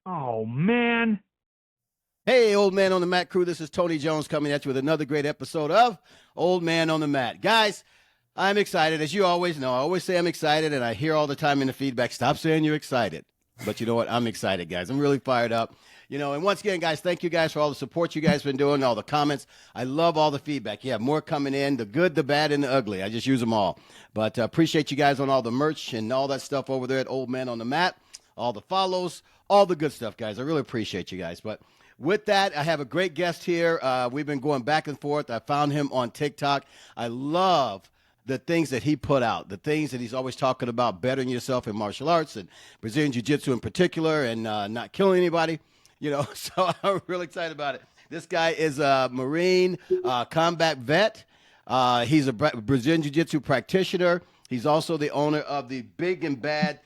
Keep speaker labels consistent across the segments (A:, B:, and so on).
A: Oh man.
B: Hey, Old Man on the Mat crew, this is Tony Jones coming at you with another great episode of Old Man on the Mat. Guys, I'm excited. As you always know, I always say I'm excited, and I hear all the time in the feedback, stop saying you're excited. But you know what? I'm excited, guys. I'm really fired up. And once again, guys, thank you guys for all the support you guys been doing, all the comments. I love all the feedback. You have more coming in, the good, the bad, and the ugly. I just use them all. But appreciate you guys on all the merch and all that stuff over there at Old Man on the Mat, all the follows, all the good stuff, guys. I really appreciate you guys. But with that, I have a great guest here. We've been going back and forth. I found him on TikTok. I love the things that he put out, the things that he's always talking about, bettering yourself in martial arts and Brazilian Jiu-Jitsu in particular, and not killing anybody. So I'm really excited about it. This guy is a Marine combat vet. He's a Brazilian Jiu-Jitsu practitioner. He's also the owner of the Big and Bad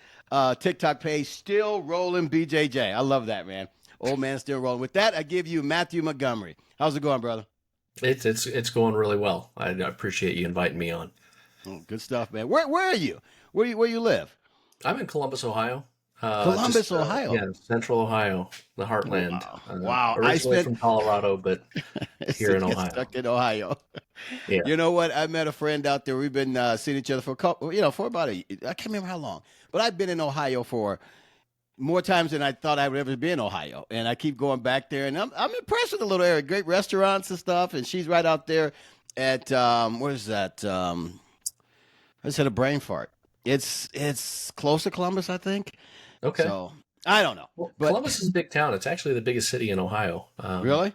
B: TikTok page, Still Rolling BJJ. I love that, man. Old Man still rolling. With that, I give you Matthew Montgomery. How's it going, brother?
C: It's going really well. I appreciate you inviting me on.
B: Oh, good stuff, man. Where are you? Where you live?
C: I'm in Columbus, Ohio.
B: Columbus, Ohio.
C: Yeah, Central Ohio, the heartland.
B: Wow.
C: Originally from Colorado, but here in Ohio.
B: Stuck in Ohio.
C: Yeah.
B: You know what? I met a friend out there. We've been seeing each other for a couple, for about I can't remember how long, but I've been in Ohio for more times than I thought I would ever be in Ohio. And I keep going back there, and I'm impressed with the little area, great restaurants and stuff. And she's right out there at, what is that? I just had a brain fart. It's close to Columbus, I think.
C: Okay.
B: So I don't know.
C: Well,
B: But
C: Columbus is a big town. It's actually the biggest city in Ohio.
B: really?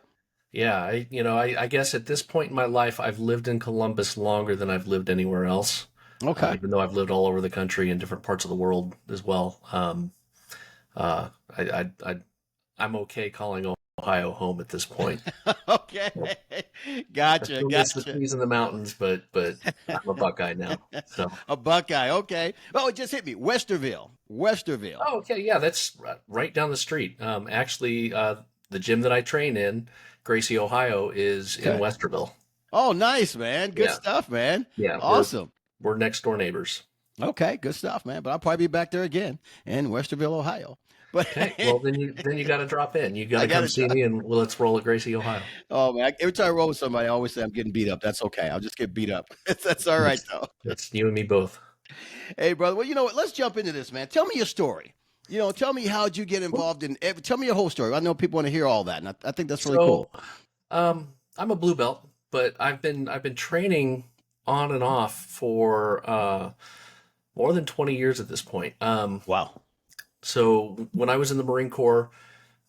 C: Yeah. I guess at this point in my life, I've lived in Columbus longer than I've lived anywhere else.
B: Okay.
C: Even though I've lived all over the country in different parts of the world as well. Uh, I'm okay calling Ohio home at this point.
B: Okay.
C: I
B: Gotcha.
C: still miss the
B: Gotcha.
C: trees in the mountains, but I'm a Buckeye now. So.
B: A Buckeye. Okay. Oh, it just hit me. Westerville. Westerville.
C: Oh, okay, yeah, that's right down the street. Actually, the gym that I train in, Gracie, Ohio, is in
B: Okay.
C: Westerville.
B: Oh, nice, man. Good
C: Yeah,
B: stuff, man.
C: yeah,
B: Awesome.
C: we're next door neighbors.
B: Okay, good stuff, man. But I'll probably be back there again in Westerville, Ohio. But
C: Okay, well then you got to drop in. You got
B: I
C: to
B: got
C: come
B: to
C: see
B: try.
C: me, and let's roll at Gracie, Ohio.
B: Oh man, every time I roll with somebody, I always say I'm getting beat up. That's okay. I'll just get beat up. That's all right
C: That's,
B: though.
C: that's you and me both.
B: Hey, brother. Well, you know what? Let's jump into this, man. Tell me your story. Tell me how'd you get involved in. Tell me your whole story. I know people want to hear all that, and I think that's really
C: So,
B: cool.
C: I'm a blue belt, but I've been training on and off for more than 20 years at this point.
B: Wow.
C: So when I was in the Marine Corps,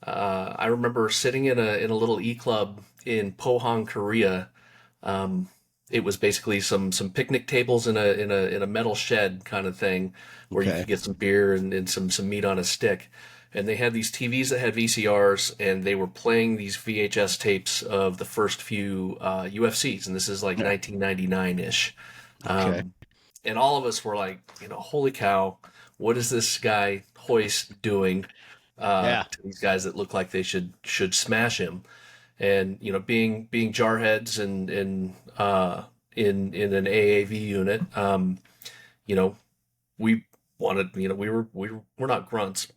C: I remember sitting in a little E club in Pohang, Korea. Um, it was basically some picnic tables in a metal shed kind of thing where you
B: Okay.
C: could get some beer and some meat on a stick. And they had these TVs that had VCRs, and they were playing these VHS tapes of the first few UFCs, and this is like 1999-ish.
B: Okay.
C: And all of us were like, holy cow, what is this guy Hoist doing
B: Yeah.
C: to these guys that look like they should smash him? And being jarheads and in an AAV unit, we wanted, we're not grunts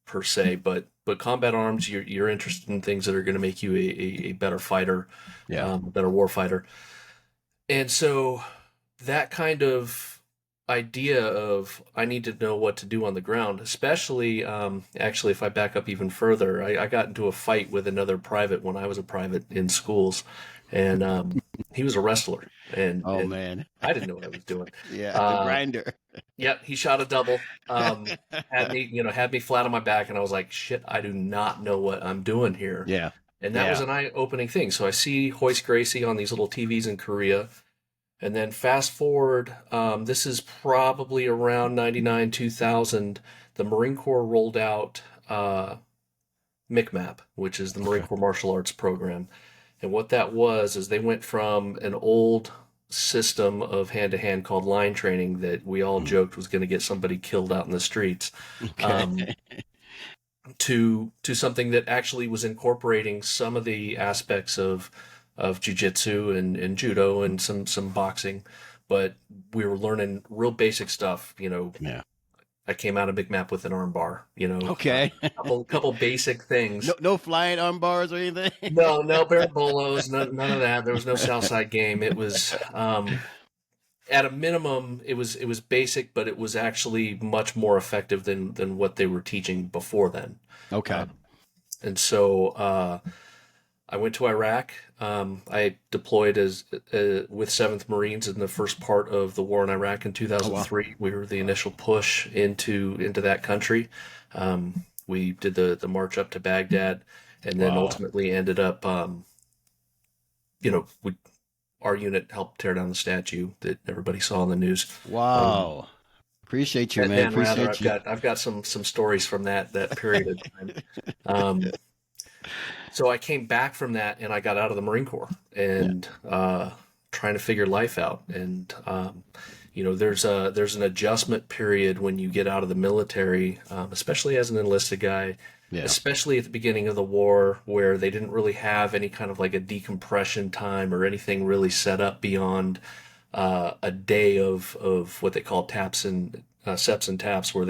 C: per se, but combat arms, you're interested in things that are going to make you a better fighter,
B: Yeah.
C: a better war fighter. And so that kind of idea of I need to know what to do on the ground, especially actually if I back up even further, I got into a fight with another private when I was a private in schools, and he was a wrestler, and
B: Oh
C: and
B: man.
C: I didn't know what I was doing.
B: Yeah. The
C: Uh,
B: grinder.
C: Yep, he shot a double. Had me flat on my back, and I was like, "Shit, I do not know what I'm doing here."
B: Yeah.
C: And that was
B: Yeah.
C: an eye-opening thing. So I see Hoist Gracie on these little TVs in Korea, and then fast forward, this is probably around 99, 2000. The Marine Corps rolled out MCMAP, which is the Marine Corps Martial Arts Program. And what that was is they went from an old system of hand-to-hand called line training that we all joked was going to get somebody killed out in the streets, um,
B: Okay.
C: to something that actually was incorporating some of the aspects of jiu-jitsu and judo and some boxing, but we were learning real basic stuff.
B: Yeah.
C: I came out of McMap with an arm bar,
B: Okay.
C: couple basic things.
B: No flying arm bars or anything.
C: No Barabolos, none of that. There was no Southside game. It was at a minimum, it was basic, but it was actually much more effective than what they were teaching before then.
B: Okay.
C: And so I went to Iraq. I deployed as with 7th Marines in the first part of the war in Iraq in 2003.
B: Oh, wow.
C: We were the initial push into that country. We did the march up to Baghdad, and then
B: Wow.
C: ultimately ended up, we our unit helped tear down the statue that everybody saw in the news.
B: Wow. Appreciate you, man.
C: And rather,
B: Appreciate you.
C: I've got some stories from that period of time. So I came back from that and I got out of the Marine Corps and trying to figure life out. And there's an adjustment period when you get out of the military, especially as an enlisted guy.
B: Yeah.
C: Especially at the beginning of the war, where they didn't really have any kind of like a decompression time or anything really set up beyond a day of what they call taps and SEPs and taps, where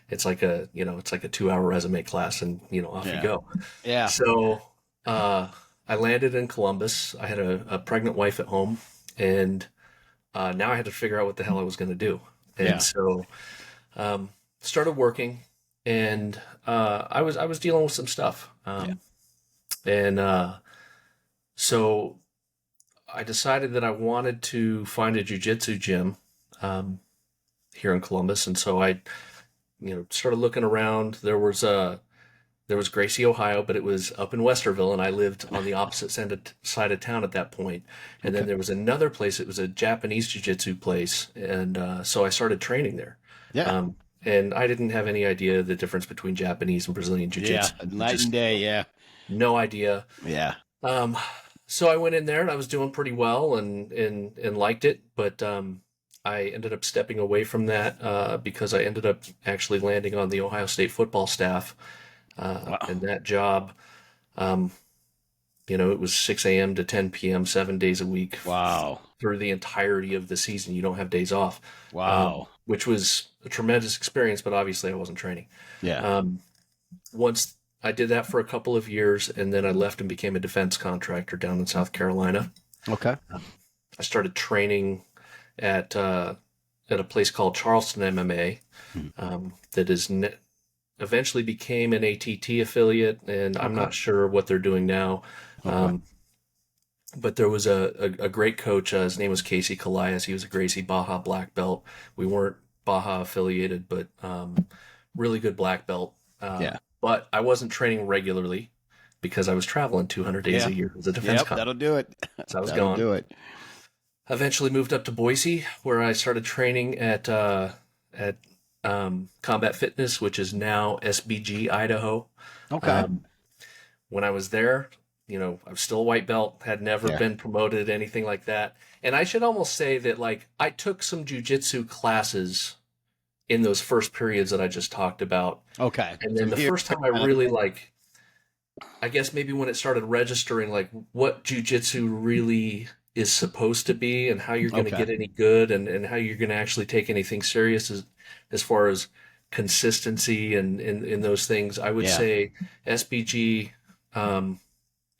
C: it's like a 2-hour resume class, and off you go.
B: Yeah.
C: So I landed in Columbus. I had a pregnant wife at home, and now I had to figure out what the hell I was going to do. And so started working. And I was dealing with some stuff, and so I decided that I wanted to find a jiu-jitsu gym here in Columbus, and so I started looking around. There was Gracie, Ohio, but it was up in Westerville, and I lived on the opposite side of town at that point. And then there was another place. It was a Japanese jiu-jitsu place, and so I started training there.
B: Yeah.
C: And I didn't have any idea the difference between Japanese and Brazilian Jiu-Jitsu.
B: Yeah. Night and day. Yeah.
C: No idea.
B: Yeah.
C: So I went in there and I was doing pretty well and liked it, but I ended up stepping away from that because I ended up actually landing on the Ohio State football staff.
B: Wow.
C: And that job, it was 6 a.m. to 10 p.m., 7 days a week.
B: Wow.
C: Through the entirety of the season. You don't have days off.
B: Wow.
C: Which was a tremendous experience, but obviously I wasn't training.
B: Yeah.
C: Once I did that for a couple of years, and then I left and became a defense contractor down in South Carolina.
B: Okay.
C: I started training at a place called Charleston MMA, that eventually became an ATT affiliate, and I'm not sure what they're doing now.
B: Okay.
C: But there was a great coach. His name was Casey Callias. He was a Gracie Baja black belt. We weren't Baja affiliated, but really good black belt. But I wasn't training regularly because I was traveling 200 days a year as a defense contractor.
B: That'll do it.
C: So I was
B: That'll
C: gone.
B: do it.
C: Eventually moved up to Boise, where I started training at Combat Fitness, which is now SBG Idaho.
B: Okay.
C: When I was there, I was still a white belt, had never been promoted, anything like that. And I should almost say that, like, I took some jiu-jitsu classes in those first periods that I just talked about.
B: Okay.
C: And then the first time I really, like, I guess maybe when it started registering, like, what jiu-jitsu really is supposed to be and how you're going to get any good and how you're going to actually take anything serious as far as consistency and in those things, I would say SBG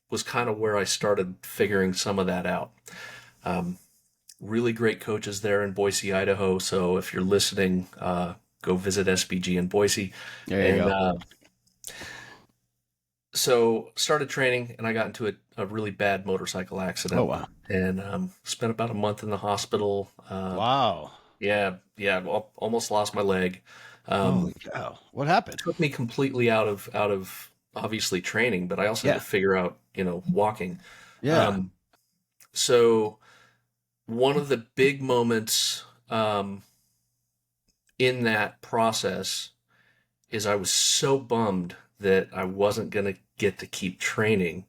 C: was kind of where I started figuring some of that out. Really great coaches there in Boise, Idaho. So if you're listening, go visit SBG in Boise.
B: There you go.
C: So started training, and I got into a really bad motorcycle accident.
B: Oh, wow.
C: And spent about a month in the hospital.
B: Wow.
C: Yeah, almost lost my leg.
B: Holy cow. What happened?
C: Took me completely out of obviously training, but I also had to figure out, walking.
B: Yeah.
C: So one of the big moments in that process is I was so bummed that I wasn't going to get to keep training.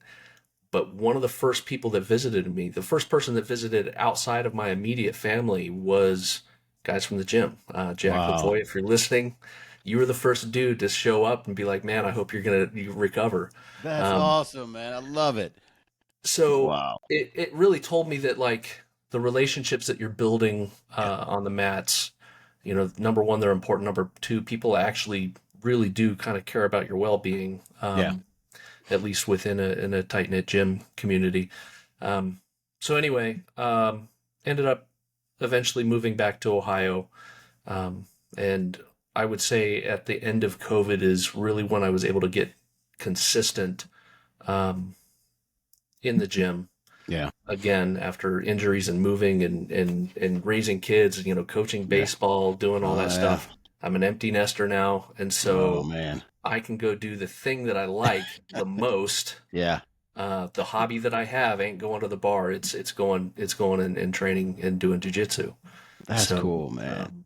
C: But one of the first people that visited me, the first person that visited outside of my immediate family, was guys from the gym. Jack Lavoie, if you're listening, you were the first dude to show up and be like, man, I hope you recover.
B: That's awesome, man. I love it.
C: So it really told me that, like, the relationships that you're building on the mats number one, they're important. Number two, people actually really do kind of care about your well-being,
B: Yeah.
C: at least within in a tight-knit gym community. So anyway, ended up eventually moving back to Ohio. And I would say at the end of COVID is really when I was able to get consistent um, in the gym
B: Yeah.
C: again after injuries and moving and raising kids, coaching
B: Yeah.
C: baseball, doing all
B: Oh,
C: that
B: yeah.
C: stuff. I'm an empty nester now, and
B: Oh,
C: so
B: man.
C: I can go do the thing that I like the most.
B: Yeah.
C: The hobby that I have ain't going to the bar. It's going and training and doing jujitsu.
B: That's
C: So
B: cool, man.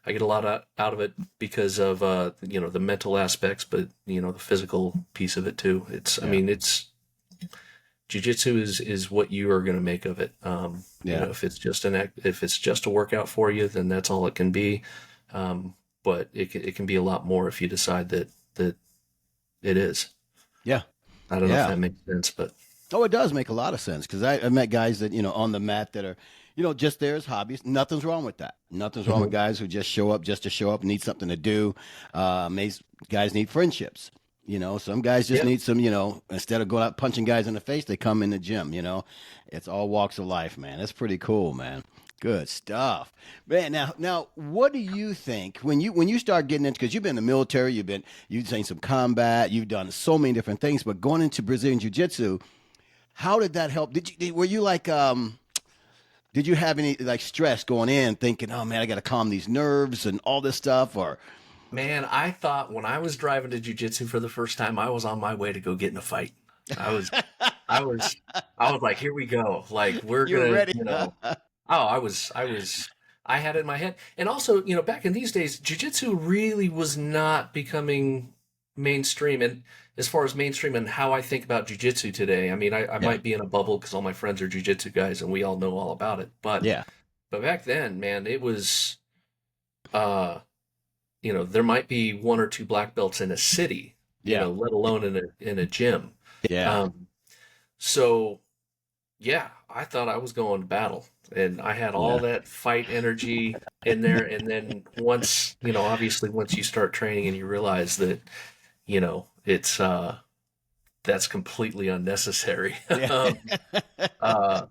C: I get a lot out of it because of the mental aspects, but the physical piece of it too. I
B: Yeah.
C: mean, it's jiu-jitsu is what you are going to make of it.
B: Yeah.
C: If it's just a workout for you, then that's all it can be. But it can be a lot more if you decide that it is.
B: Yeah.
C: I don't know if
B: Yeah.
C: that makes sense, but
B: Oh, it does make a lot of sense because I met guys that, on the mat that are, just there as hobbies. Nothing's wrong with that. Nothing's wrong with guys who just show up just to show up, need something to do. Guys need friendships. Some guys just
C: yeah.
B: need some, instead of going out punching guys in the face, they come in the gym, It's all walks of life, man. That's pretty cool, man. Good stuff, man. Now, what do you think when you start getting into, because you've been in the military, you've seen some combat, you've done so many different things, but going into Brazilian Jiu-Jitsu, how did that help? Were you like did you have any like stress going in, thinking, oh man, I got to calm these nerves and all this stuff, or
C: Man, I thought when I was driving to jiu-jitsu for the first time, I was on my way to go get in a fight. I was, I was, I was like, here we go. Like we're
B: you were
C: gonna,
B: ready?
C: I had it in my head. And also, back in these days, jiu-jitsu really was not becoming mainstream. And as far as mainstream and how I think about jiu-jitsu today, I mean, I
B: Yeah,
C: might be in a bubble because all my friends are jiu-jitsu guys and we all know all about it. But
B: yeah,
C: back then, man, it was, uh, there might be one or two black belts in a city,
B: yeah,
C: let alone in a gym.
B: yeah,
C: Um, so yeah, I thought I was going to battle, and I had all
B: yeah,
C: that fight energy in there. And then once, obviously once you start training and you realize that, it's that's completely unnecessary.
B: yeah.
C: Uh,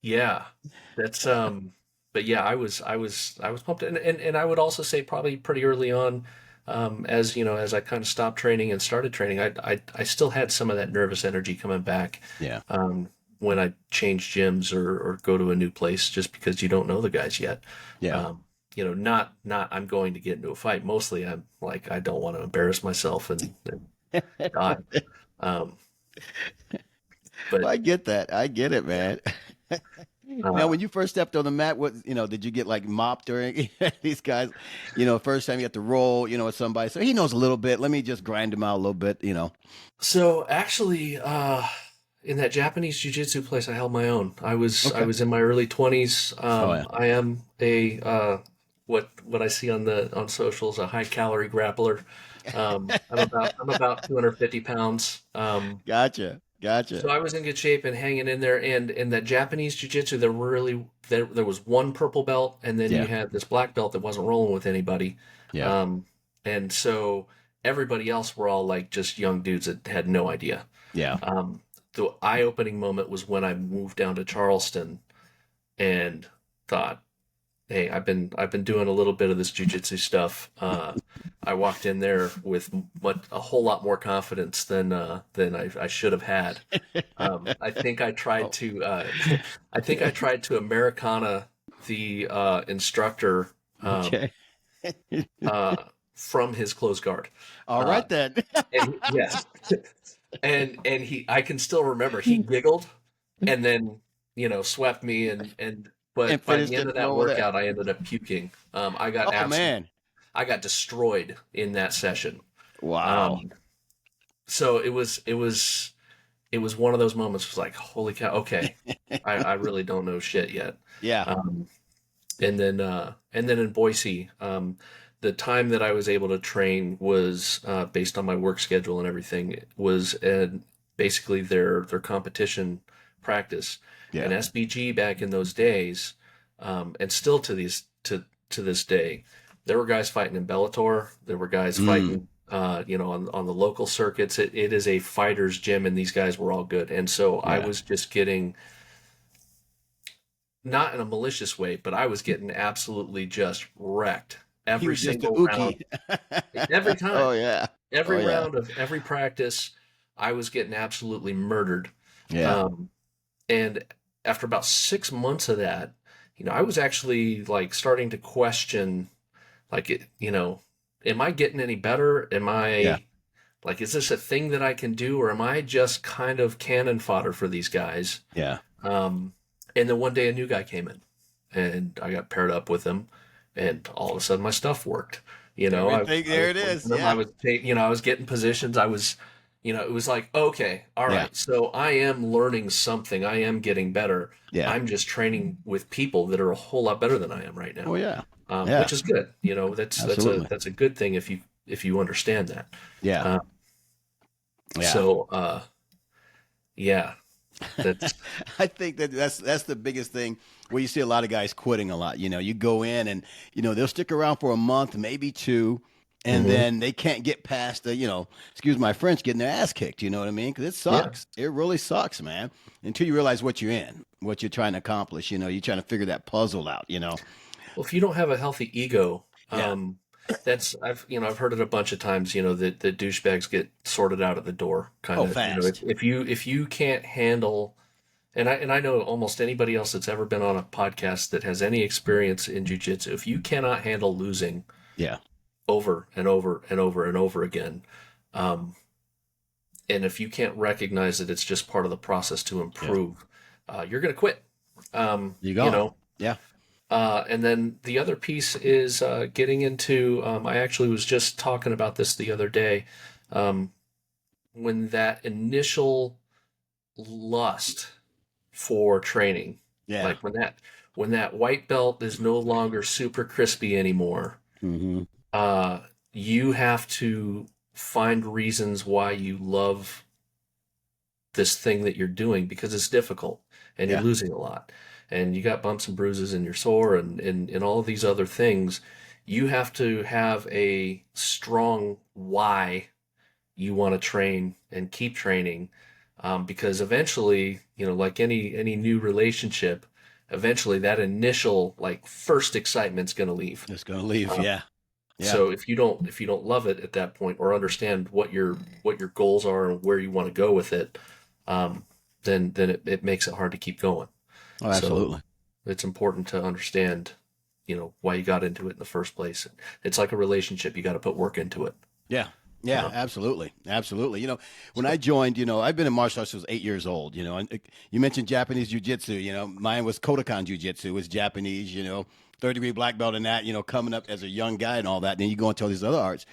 C: yeah, that's but yeah, I was pumped, and I would also say probably pretty early on, as I kind of stopped training and started training, I still had some of that nervous energy coming back,
B: Yeah,
C: when I change gyms or go to a new place, just because you don't know the guys yet.
B: yeah.
C: Not I'm going to get into a fight. Mostly I'm like I don't want to embarrass myself and die. Um,
B: Well,
C: but
B: I get that. I get it, man. Now,
C: uh,
B: when you first stepped on the mat, did you get like mopped or any- these guys, first time you got to roll, with somebody, so he knows a little bit. Let me just grind him out a little bit.
C: So actually, in that Japanese jiu-jitsu place, I held my own. I
B: Okay.
C: was in my early 20s.
B: Oh yeah.
C: I am a what I see on socials, a high calorie grappler. I'm about 250 pounds.
B: Gotcha. Gotcha.
C: So I was in good shape and hanging in there. And in that Japanese jiu-jitsu, there was one purple belt, and then you
B: Yeah.
C: had this black belt that wasn't rolling with anybody.
B: Yeah.
C: Um, and so everybody else were all like just young dudes that had no idea.
B: Yeah.
C: Um, the eye-opening moment was when I moved down to Charleston and thought, "Hey, I've been doing a little bit of this jujitsu stuff." I walked in there with a whole lot more confidence than I should have had. I think I tried
B: Oh,
C: to I think I tried to Americana the instructor um,
B: okay.
C: uh, from his close guard.
B: All
C: Uh,
B: right then.
C: yes, and I can still remember he giggled and then swept me and
B: And
C: but by the
B: finished
C: end
B: it
C: of that
B: flow with that.
C: workout I ended up puking.
B: Oh man.
C: I got destroyed in that session.
B: Wow.
C: Um, so it was one of those moments. It was like, holy cow, okay, I really don't know shit yet.
B: Yeah.
C: Um, and then in Boise, the time that I was able to train was based on my work schedule and everything. It was basically their competition practice. And
B: Yeah.
C: SBG back in those days, and still to to this day. There were guys fighting in Bellator. There were guys fighting, on the local circuits. It is a fighter's gym, and these guys were all good. And so I
B: Yeah.
C: was just getting, not in a malicious way, but I was getting absolutely just wrecked
B: He
C: every
B: was just a
C: single round,
B: Uki.
C: every time,
B: Oh yeah. Oh
C: every
B: yeah.
C: round of every practice. I was getting absolutely murdered.
B: Yeah.
C: Um, and after about 6 months of that, I was actually like starting to question, like, am I getting any better? Am
B: Yeah.
C: I like, is this a thing that I can do, or am I just kind of cannon fodder for these guys?
B: Yeah.
C: Um, and then one day a new guy came in, and I got paired up with him, and all of a sudden my stuff worked.
B: Everything
C: I
B: there
C: was
B: it is.
C: working them. I
B: Yeah.
C: was, I was getting positions. It was like, okay, all
B: Yeah.
C: right. So I am learning something. I am getting better.
B: Yeah.
C: I'm just training with people that are a whole lot better than I am right
B: Oh
C: now,
B: yeah. Yeah.
C: which is good.
B: Absolutely.
C: That's a good thing if you understand that.
B: Yeah.
C: Uh,
B: Yeah.
C: so yeah, that's
B: I think that's the biggest thing where you see a lot of guys quitting a lot. You go in and they'll stick around for a month, maybe two, and
C: mhm.
B: then they can't get past the excuse my French, getting their ass kicked. You know what I mean? Because it
C: Yeah.
B: sucks. It really sucks, man. Until you realize what you're in, what you're trying to accomplish. You're trying to figure that puzzle out.
C: Well, if you don't have a healthy ego,
B: Yeah.
C: that's I've heard it a bunch of times. That the douchebags get sorted out at the door, kind
B: Oh,
C: of.
B: fast.
C: If you can't handle, and I know almost anybody else that's ever been on a podcast that has any experience in jujitsu, if you cannot handle losing
B: Yeah.
C: over and over and over and over again, um, and if you can't recognize that it's just part of the process to
B: Yeah.
C: improve, you're going to quit.
B: You
C: You
B: gone.
C: know,
B: Yeah.
C: and then the other piece is getting into. I actually was just talking about this the other day. Um, when that initial lust for training,
B: Yeah.
C: like when that white belt is no longer super crispy anymore,
B: Mm-hmm.
C: uh, you have to find reasons why you love this thing that you're doing, because it's difficult and you're
B: Yeah.
C: losing a lot and you got bumps and bruises and you're sore and all of these other things. You have to have a strong why you want to train and keep training, because eventually, like any new relationship, eventually that initial like first excitement's going to leave.
B: Just gonna leave.
C: Uh,
B: Yeah. Yeah.
C: so if you don't love it at that point, or understand what your goals are and where you want to go with it, um, then it makes it hard to keep going.
B: Oh,
C: So
B: absolutely.
C: it's important to understand, why you got into it in the first place. It's like a relationship; you got to put work into it.
B: Yeah. Yeah,
C: Uh,
B: absolutely. Absolutely. When I
C: so
B: joined, I've been in martial arts since I was 8 years old, and you mentioned Japanese jiu-jitsu, mine was Kodokan jiu-jitsu, was Japanese, third-degree black belt in that, coming up as a young guy and all that. Then you go into all these other arts.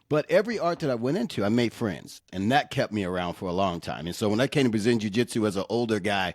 B: But every art that I went into, I made friends, and that kept me around for a long time. And so when I came to Brazilian jiu-jitsu as an older guy,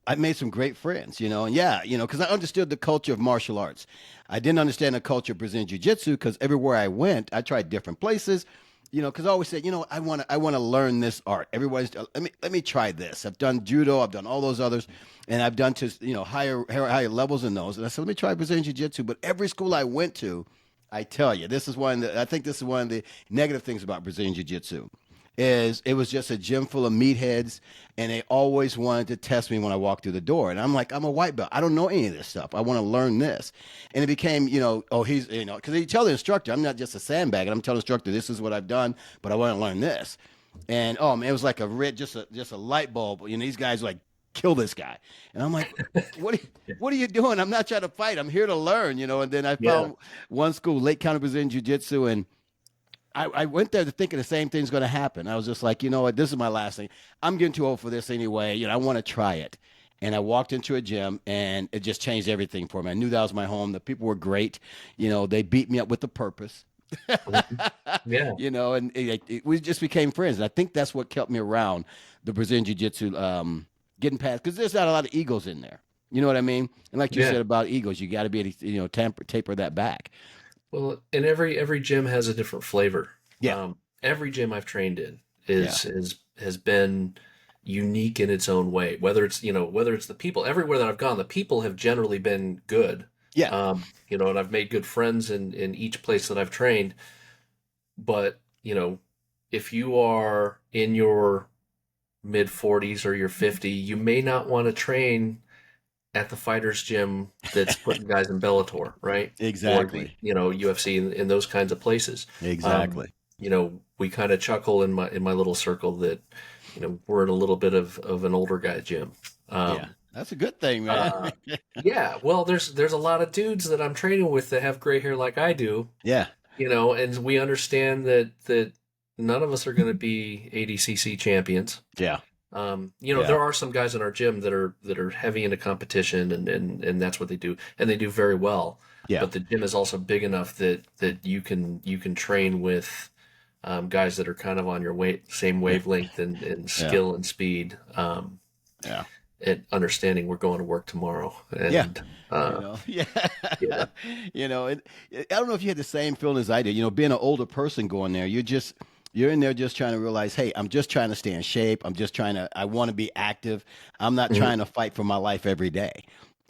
B: I made some great friends, and yeah, because I understood the culture of martial arts. I didn't understand the culture of Brazilian jiu-jitsu because everywhere I went, I tried different places, because I always said, I want to learn this art. Everybody's let me try this. I've done judo, I've done all those others, and I've done to higher levels in those. And I said, let me try Brazilian jiu-jitsu. But every school I went to, I tell you, I think this is one of the negative things about Brazilian jiu-jitsu is it was just a gym full of meatheads, and they always wanted to test me when I walked through the door. And I'm like, I'm a white belt. I don't know any of this stuff. I want to learn this. And it became, oh, he's, because you tell the instructor, I'm not just a sandbag. I'm telling the instructor, this is what I've done, but I want to learn this. And oh man, it was like a red, just a light bulb. These guys were like, kill this guy. And I'm like, what are you doing? I'm not trying to fight. I'm here to learn. And then I
C: yeah,
B: found one school, Lake County Brazilian Jiu-Jitsu, and I went there to thinking the same thing's going to happen. I was just like, you know what, this is my last thing. I'm getting too old for this anyway. I want to try it. And I walked into a gym, and it just changed everything for me. I knew that was my home. The people were great. They beat me up with a purpose.
C: mhm, yeah,
B: And we just became friends. And I think that's what kept me around the Brazilian Jiu Jitsu, getting past, because there's not a lot of egos in there. You know what I mean? And like you
C: yeah.
B: said about egos, you got to be able to, taper that back.
C: Well, and every gym has a different flavor.
B: Yeah.
C: Every gym I've trained in
B: Yeah.
C: has been unique in its own way. Whether it's the people, everywhere that I've gone, the people have generally been good.
B: Yeah.
C: And I've made good friends in each place that I've trained. But, if you are in your mid 40s or you're 50, you may not want to train at the fighters gym that's putting guys in Bellator, right? Or the,
B: Exactly.
C: UFC in those kinds of places.
B: Exactly.
C: We kind of chuckle in my little circle that, we're in a little bit of an older guy gym.
B: Yeah.
C: Um,
B: That's a good thing, man.
C: uh, yeah, well, there's a lot of dudes that I'm training with that have gray hair like I do,
B: Yeah.
C: and we understand that none of us are going to be ADCC champions.
B: Yeah. Yeah.
C: There are some guys in our gym that are heavy into competition and that's what they do, and they do very well.
B: Yeah.
C: But the gym is also big enough that you can train with guys that are kind of on your same wavelength and
B: Yeah.
C: skill and speed.
B: Yeah.
C: And understanding we're going to work tomorrow,
B: Yeah.
C: and
B: Yeah.
C: yeah,
B: I don't know if you had the same feeling as I did. Being an older person going there, you're in there just trying to realize, hey, I'm just trying to stay in shape. I want to be active. I'm not
C: Mhm.
B: trying to fight for my life every day.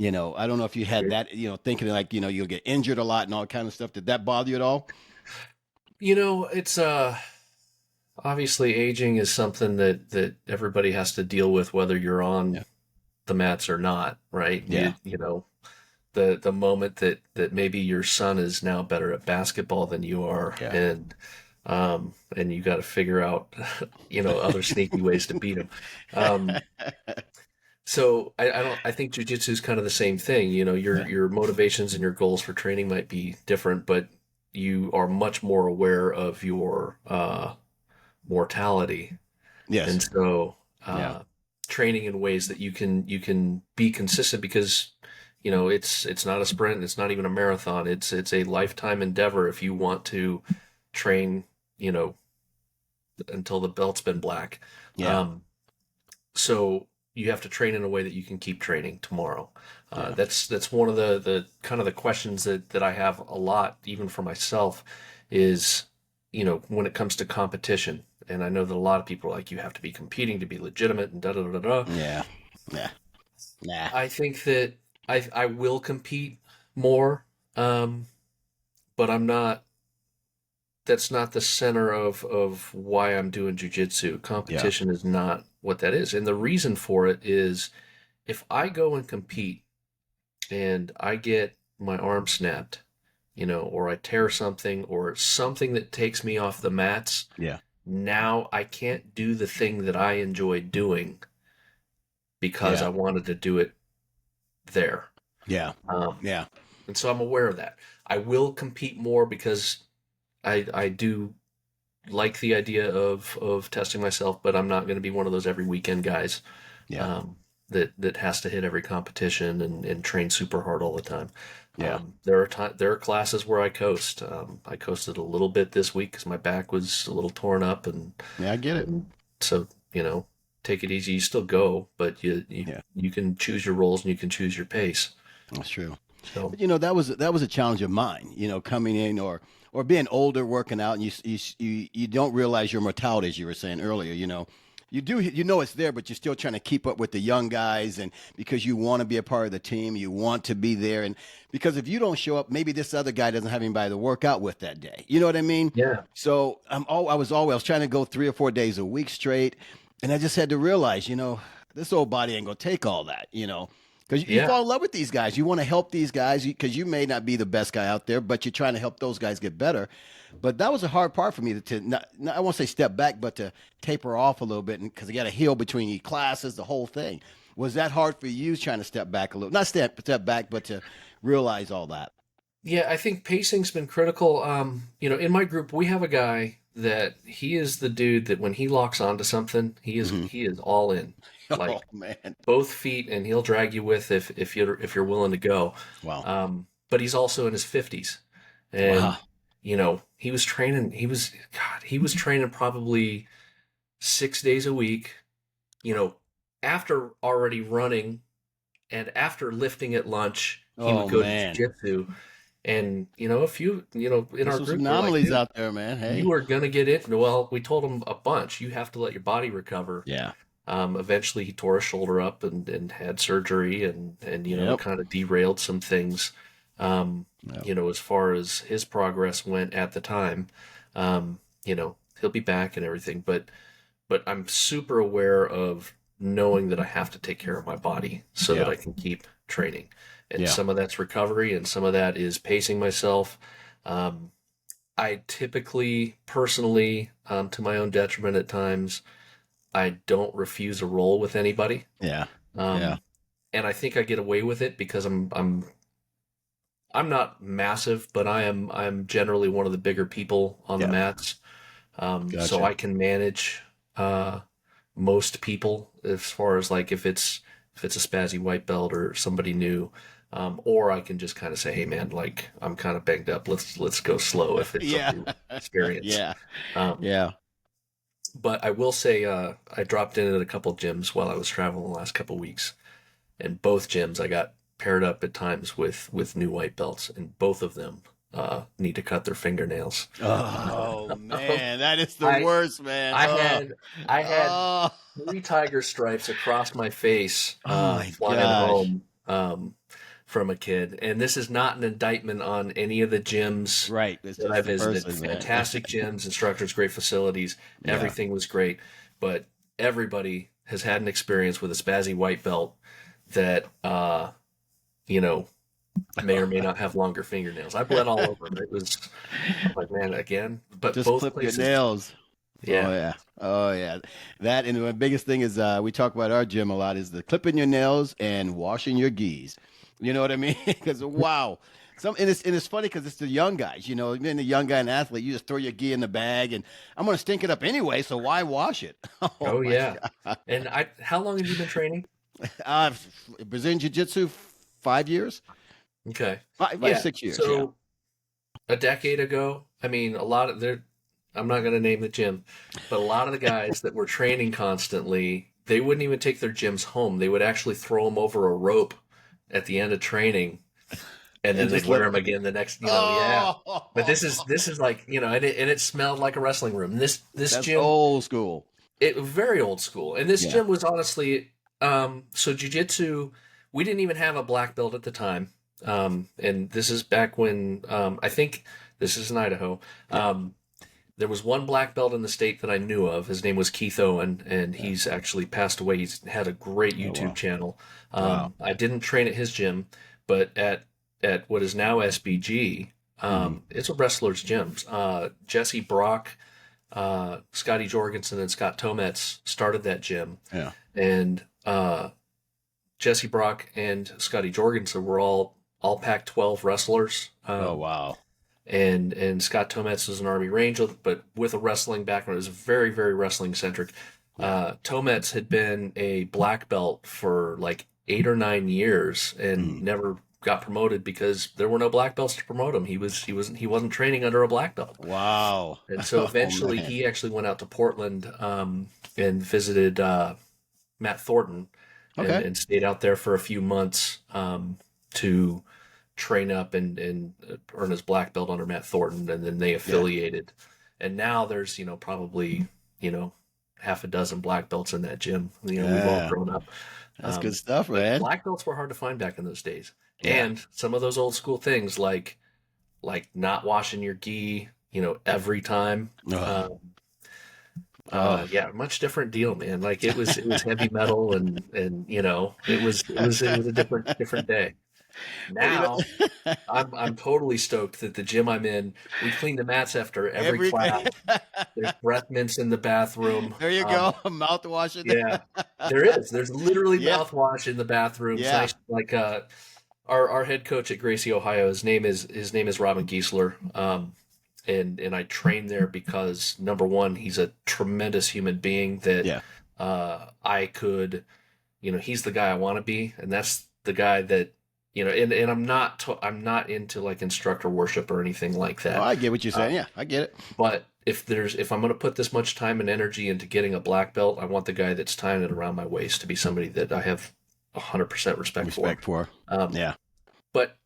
B: I don't know if you had that, thinking like, you'll get injured a lot and all kind of stuff. Did that bother you at all?
C: It's obviously aging is something that everybody has to deal with, whether you're on
B: Yeah.
C: the mats or not, right?
B: Yeah.
C: The moment that maybe your son is now better at basketball than you are,
B: Yeah.
C: and you got to figure out other sneaky ways to beat him. Um, so I think jujitsu is kind of the same thing.
B: Yeah.
C: Your motivations and your goals for training might be different, but you are much more aware of your mortality.
B: Yes.
C: And so,
B: Yeah.
C: training in ways that you can be consistent, because it's not a sprint, it's not even a marathon. It's a lifetime endeavor if you want to train, you know, until the belt's been black.
B: Yeah.
C: Um, so you have to train in a way that you can keep training tomorrow.
B: Yeah.
C: That's one of the kind of the questions that I have a lot, even for myself, is, when it comes to competition. And I know that a lot of people are like, you have to be competing to be legitimate and da da da da.
B: Yeah. Yeah. Nah.
C: I think that I will compete more, um, but I'm not. That's not the center of why I'm doing jujitsu.
B: Yeah.
C: Competition is not what that is, and the reason for it is, if I go and compete and I get my arm snapped, or I tear something, or something that takes me off the mats,
B: Yeah.
C: now I can't do the thing that I enjoy doing because
B: Yeah.
C: I wanted to do it there.
B: Yeah.
C: Um,
B: Yeah.
C: and so I'm aware of that. I will compete more because I do like the idea of testing myself, but I'm not going to be one of those every weekend guys,
B: Yeah.
C: that has to hit every competition and train super hard all the time.
B: Yeah.
C: There are classes where I coast. I coasted a little bit this week because my back was a little torn up, and
B: Yeah. I get it.
C: and so, take it easy. You still go, but you you,
B: Yeah.
C: you can choose your roles and you can choose your pace.
B: That's true.
C: So
B: But that was a challenge of mine. Coming in or being older, working out, and you don't realize your mortality, as you were saying earlier. You do it's there, but you're still trying to keep up with the young guys, and because you want to be a part of the team, you want to be there, and because if you don't show up, maybe this other guy doesn't have anybody to work out with that day. You know what I mean?
C: yeah,
B: So I was trying to go 3 or 4 days a week straight, and I just had to realize, this old body ain't gonna take all that. Because you
C: yeah,
B: fall in love with these guys. You want to help these guys because you may not be the best guy out there, but you're trying to help those guys get better. But that was a hard part for me to not, I won't say step back, but to taper off a little bit because I got to heal between each classes, the whole thing. Was that hard for you trying to step back a little? Not step back, but to realize all that.
C: yeah. I think pacing's been critical. In my group, we have a guy that he is the dude that when he locks onto something, he is
B: Hmm.
C: he is all in,
B: Oh
C: like
B: man!
C: both feet, and he'll drag you with if you're willing to go.
B: Wow!
C: But he's also in his 50s,
B: Wow!
C: and he was training. He was training probably 6 days a week. After already running and after lifting at lunch, he would
B: Oh
C: go to
B: man!
C: jujitsu. And if you in
B: There's
C: our
B: some
C: group, we're like,
B: anomalies
C: dude,
B: out there, man.
C: you
B: Hey.
C: are gonna get it. Well, we told him a bunch. You have to let your body recover.
B: Yeah.
C: Eventually, he tore his shoulder up and had surgery, and
B: Yep.
C: kind of derailed some things. You know, as far as his progress went at the time. You know, he'll be back and everything, but I'm super aware of knowing that I have to take care of my body so that I can keep training. And some of that's recovery, and some of that is pacing myself. I typically, personally, to my own detriment at times, I don't refuse a roll with anybody.
B: Yeah.
C: Um, and I think I get away with it because I'm not massive, but I'm generally one of the bigger people on the mats. So I can manage most people as far as like if it's a spazzy white belt or somebody new. Or I can just kind of say, hey man, like I'm kind of banged up. Let's go slow if it's a new experience. Um, but I will say I dropped in at a couple gyms while I was traveling the last couple weeks, and both gyms I got paired up at times with new white belts, and both of them need to cut their fingernails.
B: Oh man, that is the worst, man.
C: I had 3 tiger stripes across my face
B: my
C: flying
B: gosh.
C: home from a kid, and this is not an indictment on any of the gyms
B: Right. It's
C: that
B: just
C: I
B: the
C: visited.
B: person, man.
C: Fantastic gyms, instructors, great facilities, everything was great, but everybody has had an experience with a spazzy white belt that you know, may or may not have longer fingernails. I bled all over them. It was, I'm like, man, again. But
B: Just
C: both
B: clip your
C: places,
B: nails.
C: yeah.
B: Oh yeah. Oh yeah. That, and the biggest thing is we talk about our gym a lot is the clipping your nails and washing your gis. You know what I mean? Because wow. And it's funny because it's the young guys, you know, being the young guy and athlete, you just throw your gi in the bag and I'm gonna stink it up anyway, so why wash it? Oh
C: Oh
B: my
C: yeah.
B: God.
C: And how long have you been training?
B: Uh, Brazilian Jiu-Jitsu, 5 years?
C: Okay.
B: Five,
C: Yeah.
B: 6 years, yeah.
C: So a decade ago, I mean, a lot of I'm not going to name the gym, but a lot of the guys that were training constantly, they wouldn't even take their gyms home. They would actually throw them over a rope at the end of training, and
B: And
C: then they'd
B: just let
C: wear them again the next, yeah. But
B: oh
C: this is like, and it smelled like a wrestling room. This
B: that's
C: gym,
B: old school.
C: it was very old school, and this
B: Yeah.
C: gym was honestly, so jujitsu, we didn't even have a black belt at the time, and this is back when, I think this is in Idaho. There was one black belt in the state that I knew of. His name was Keith Owen, and he's actually passed away. He's had a great
B: Oh
C: YouTube
B: wow.
C: channel.
B: Wow.
C: I didn't train at his gym, but at what is now SBG,
B: Hmm.
C: it's a wrestler's gym. Jesse Brock, Scotty Jorgensen, and Scott Tomets started that gym,
B: Yeah.
C: and Jesse Brock and Scotty Jorgensen were all Pac-12 wrestlers.
B: Oh wow.
C: And Scott Tomets was an Army Ranger, but with a wrestling background. It was very, very wrestling centric.
B: Yeah.
C: Tomets had been a black belt for like 8 or 9 years and
B: Mm.
C: never got promoted because there were no black belts to promote him. He wasn't training under a black belt.
B: Wow.
C: And so
B: Oh
C: eventually
B: man.
C: he actually went out to Portland and visited Matt Thornton
B: Okay.
C: and stayed out there for a few months to train up and earn his black belt under Matt Thornton, and then they
B: Yeah.
C: affiliated. And now there's, probably, half a dozen black belts in that gym. We've all
B: Yeah.
C: grown up.
B: That's good stuff,
C: But
B: man.
C: black belts were hard to find back in those days.
B: Yeah.
C: And some of those old school things like not washing your gi, every time.
B: Oh. Oh.
C: Yeah, much different deal, man. Like it was heavy metal and it was a different day.
B: Well,
C: Now I'm totally stoked that the gym I'm in, we clean the mats after every
B: every
C: class. There's breath mints in the bathroom.
B: there you go. Mouthwash it.
C: Yeah, there is. There's literally
B: Yeah.
C: mouthwash in the bathrooms.
B: Yeah.
C: Nice, like our head coach at Gracie, Ohio. His name is Robin Giesler. And I train there because number one, he's a tremendous human being that
B: Yeah.
C: I could, he's the guy I want to be, and that's the guy that and I'm not into like instructor worship or anything like
B: Oh,
C: that.
B: I get what you're saying. Yeah, I get it.
C: But if I'm going to put this much time and energy into getting a black belt, I want the guy that's tying it around my waist to be somebody that I have 100% respect for.
B: Respect for. Yeah.
C: But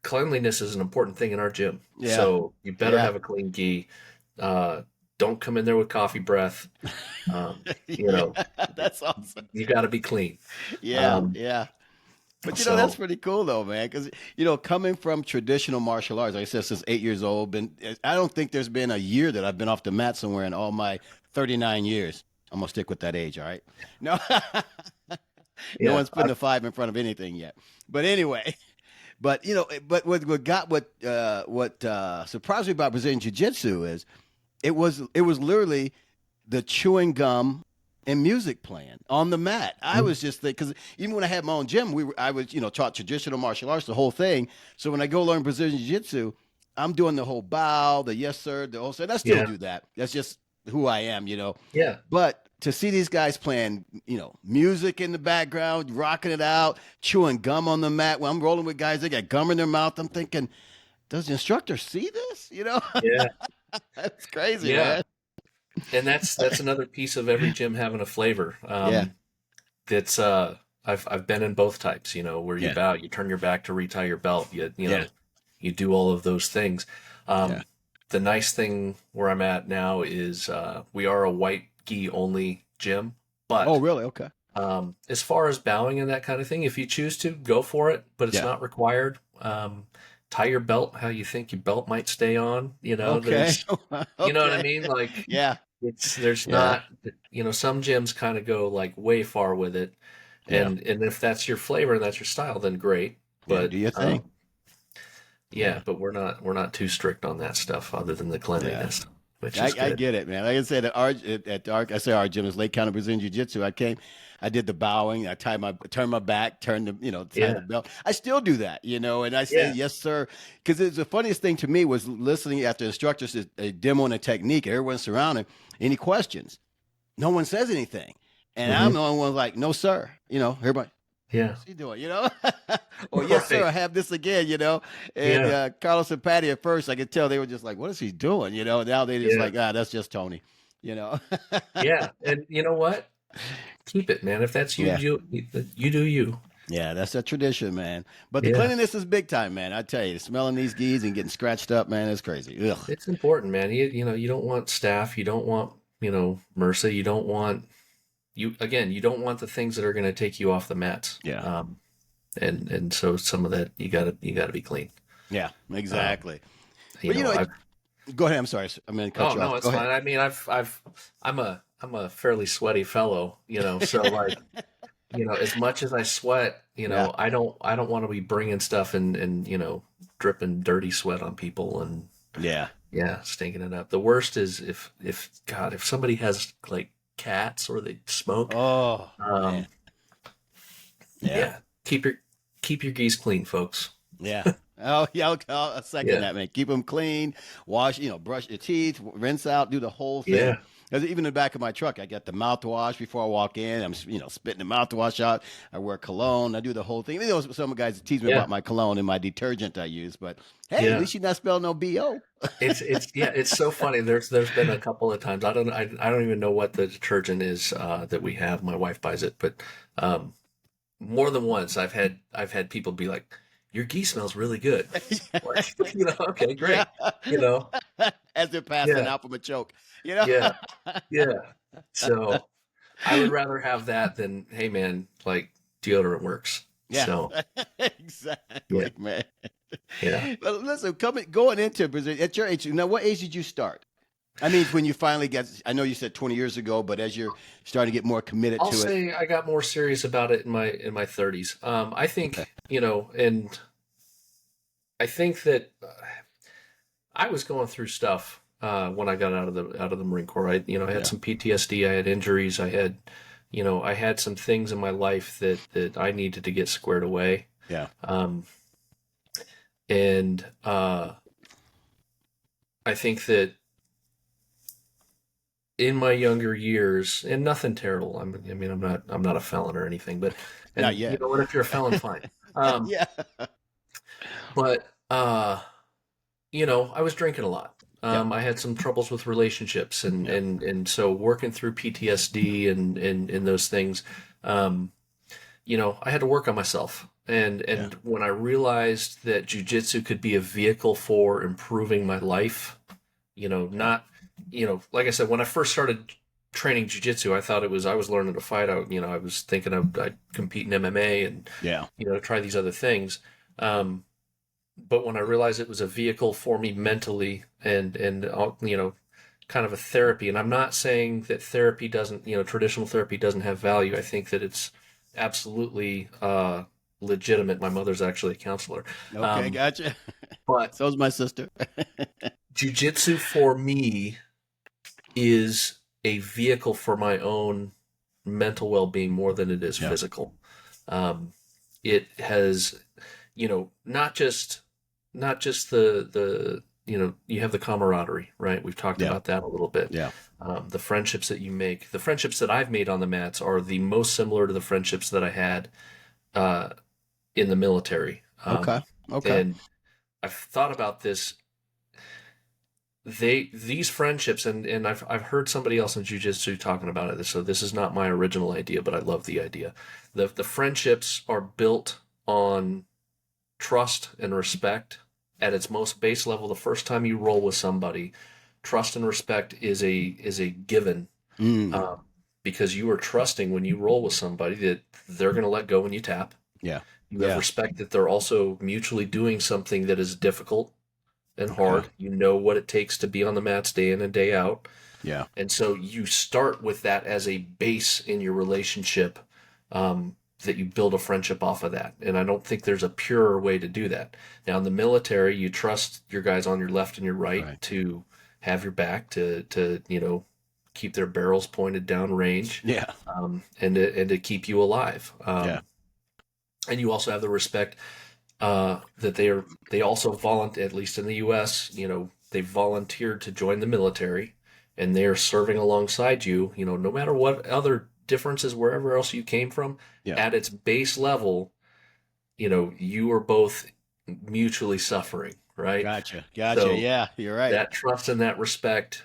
C: cleanliness is an important thing in our gym.
B: Yeah.
C: So you better
B: Yeah.
C: have a clean gi. Don't come in there with coffee breath.
B: Yeah, that's awesome.
C: You got to be clean.
B: Yeah.
C: Um,
B: Yeah. But that's
C: So
B: pretty cool though, man. Because coming from traditional martial arts, like I said, since 8 years old, I don't think there's been a year that I've been off the mat somewhere in all my 39 years. I'm gonna stick with that age, all right? No, no
C: yeah,
B: one's putting a five in front of anything yet. But anyway, but but what surprised me about Brazilian Jiu-Jitsu is it was literally the chewing gum and music playing on the mat. I was just thinking, because even when I had my own gym, I was taught traditional martial arts, the whole thing. So when I go learn Brazilian Jiu Jitsu, I'm doing the whole bow, the yes sir, the whole. And I still
C: yeah,
B: do that. That's just who I am.
C: yeah,
B: But to see these guys playing, music in the background, rocking it out, chewing gum on the mat. When I'm rolling with guys, they got gum in their mouth. I'm thinking, does the instructor see this?
C: yeah,
B: That's crazy,
C: yeah.
B: man.
C: And that's another piece of every gym having a flavor.
B: Yeah,
C: That's I've been in both types, where you
B: yeah,
C: bow, you turn your back to retie your belt,
B: yeah,
C: you do all of those things.
B: yeah.
C: The nice thing where I'm at now is we are a white gi only gym,
B: Oh,
C: but
B: really? Okay.
C: as far as bowing and that kind of thing, if you choose to, go for it, but it's
B: Yeah.
C: not required. Tie your belt how you think your belt might stay on.
B: Okay.
C: There's, you know what I
B: Okay.
C: mean? Like
B: Yeah.
C: there's
B: Yeah.
C: not, some gyms kind of go like way far with it.
B: Yeah.
C: And if that's your flavor and that's your style, then great.
B: Yeah.
C: But
B: Do your thing.
C: yeah, but we're not too strict on that stuff other than the
B: Yeah.
C: cleanliness, which
B: I,
C: is
B: I
C: good.
B: get it, man. Like I said, I say our gym is Lake County Brazilian Jiu Jitsu. I did the bowing. I turned my back, tie the
C: Yeah.
B: belt. I still do that, and I say
C: Yeah.
B: yes, sir, because the funniest thing to me was listening after instructors is a demo and a technique. Everyone's surrounding. Any questions? No one says anything, and I'm
C: Hmm.
B: the only one like, no, sir. Everybody.
C: Yeah.
B: What's he doing? Or yes, sir,
C: Right.
B: I have this again. And
C: Yeah.
B: Carlos and Patty at first, I could tell they were just like, what is he doing? Now they just
C: Yeah.
B: like, that's just Tony. You know?
C: Yeah. And you know what? Keep it, man. If that's you,
B: Yeah.
C: you do you.
B: Yeah, that's a tradition, man. But the
C: Yeah.
B: cleanliness is big time, man. I tell you, smelling these geese and getting scratched up, man, it's crazy. Ugh.
C: It's important, man. You don't want staph, you don't want, MRSA, you don't want you don't want the things that are going to take you off the mats.
B: Yeah.
C: And so some of that you gotta be clean.
B: Yeah,
C: Um,
B: exactly. But
C: I've
B: go ahead. I'm sorry. I'm going to cut
C: oh
B: you
C: no,
B: off.
C: it's
B: Go ahead.
C: fine. I mean, I'm a fairly sweaty fellow, so like, as much as I sweat,
B: Yeah.
C: I don't want to be bringing stuff and dripping dirty sweat on people and
B: Yeah.
C: yeah, stinking it up. The worst is if somebody has like cats or they smoke,
B: Oh,
C: um,
B: man. Yeah.
C: yeah, keep your geese clean, folks.
B: Yeah. Oh, yeah. I'll second
C: Yeah,
B: that, man. Keep them clean. Wash, brush your teeth, rinse out, do the whole thing.
C: yeah,
B: 'Cause even in the back of my truck, I got the mouthwash before I walk in. I'm, spitting the mouthwash out. I wear cologne. I do the whole thing. Some guys tease me
C: yeah,
B: about my cologne and my detergent I use, but hey, at
C: yeah.
B: least you're not spelling no BO.
C: It's so funny. There's been a couple of times I don't even know what the detergent is that we have. My wife buys it, but um, more than once I've had people be like, "Your ghee smells really good." Like, okay,
B: Yeah.
C: great. You know,
B: As they're passing
C: yeah,
B: out from a choke, you know?
C: yeah, yeah. So I would rather have that than, hey man, like deodorant works.
B: Yeah,
C: So yeah,
B: exactly, man.
C: yeah.
B: But listen, going into Brazil at your age, now what age did you start? I mean, when you finally got, I know you said 20 years ago, but as you're starting to get more committed
C: I'll
B: to it.
C: say I got more serious about it in my 30s. I
B: Okay.
C: think, and I think that I was going through stuff when I got out of the Marine Corps. I had
B: Yeah.
C: some PTSD. I had injuries. I had some things in my life that I needed to get squared away.
B: Yeah.
C: Um, and I think that in my younger years, and nothing terrible. I'm not a felon or anything, but
B: Not
C: and you
B: yet.
C: know what? If you're a felon, fine. Um,
B: Yeah.
C: but I was drinking a lot.
B: Yeah.
C: I had some troubles with relationships, and
B: Yeah.
C: and and so working through PTSD and those things, um, I had to work on myself. And
B: Yeah.
C: and when I realized that jujitsu could be a vehicle for improving my life, not, like I said, when I first started training jiu-jitsu, I thought I was learning to fight. I was thinking I'd compete in MMA and,
B: Yeah.
C: try these other things. But when I realized it was a vehicle for me mentally and kind of a therapy, and I'm not saying that therapy doesn't, traditional therapy doesn't have value. I think that it's absolutely legitimate. My mother's actually a counselor.
B: Okay, gotcha.
C: But
B: So's my sister.
C: jiu-jitsu for me is a vehicle for my own mental well-being more than it is
B: Yeah.
C: physical. It has, not just the you have the camaraderie, right? We've talked
B: Yeah.
C: about that a little bit.
B: Yeah.
C: The friendships that you make, the friendships that I've made on the mats are the most similar to the friendships that I had in the military.
B: Okay.
C: And I've thought about this. These friendships, and I've heard somebody else in jiu-jitsu talking about it. So this is not my original idea, but I love the idea. The friendships are built on trust and respect at its most base level. The first time you roll with somebody, trust and respect is a given, because you are trusting when you roll with somebody that they're going to let go when you tap.
B: Yeah.
C: You have respect that they're also mutually doing something that is difficult and hard. You know what it takes to be on the mats day in and day out.
B: Yeah.
C: And so you start with that as a base in your relationship, that you build a friendship off of that. And I don't think there's a purer way to do that. Now, in the military, you trust your guys on your left and your right to have your back, to keep their barrels pointed down range.
B: Yeah.
C: And to keep you alive. And you also have the respect that they also volunteer, at least in the U.S., they volunteered to join the military, and they are serving alongside you, no matter what other differences wherever else you came from. At its base level, you are both mutually suffering, right?
B: Gotcha.
C: So
B: yeah, you're right.
C: that trust and that respect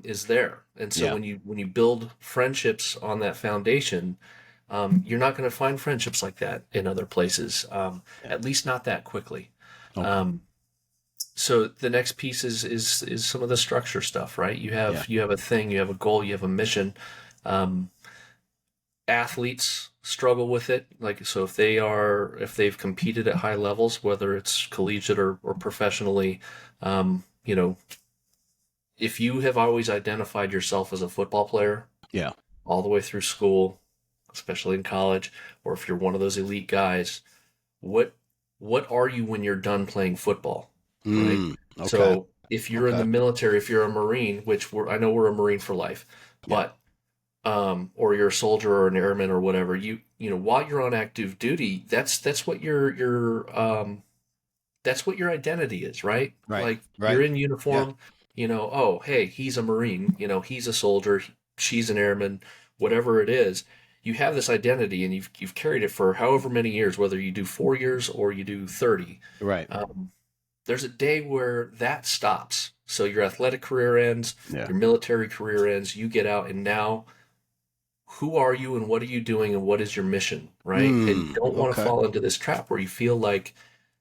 C: is there. And so when you build friendships on that foundation, you're not going to find friendships like that in other places, at least not that quickly. So the next piece is some of the structure stuff, right? You have a thing, you have a goal, you have a mission. Athletes struggle with it. Like, so if they've competed at high levels, whether it's collegiate or professionally, if you have always identified yourself as a football player, all the way through school, especially in college, or if you're one of those elite guys, what are you when you're done playing football, right? So if you're in the military, if you're a Marine, which I know we're a Marine for life, but or you're a soldier or an airman or whatever, while you're on active duty, that's what your identity is, right? Like you're in uniform, oh, hey, he's a Marine, he's a soldier, she's an airman, whatever it is. You have this identity, and you've carried it for however many years, whether you do 4 years or you do 30.
B: Right.
C: There's a day where that stops. So your athletic career ends, your military career ends, you get out, and now who are you and what are you doing and what is your mission, right? And you don't want to fall into this trap where you feel like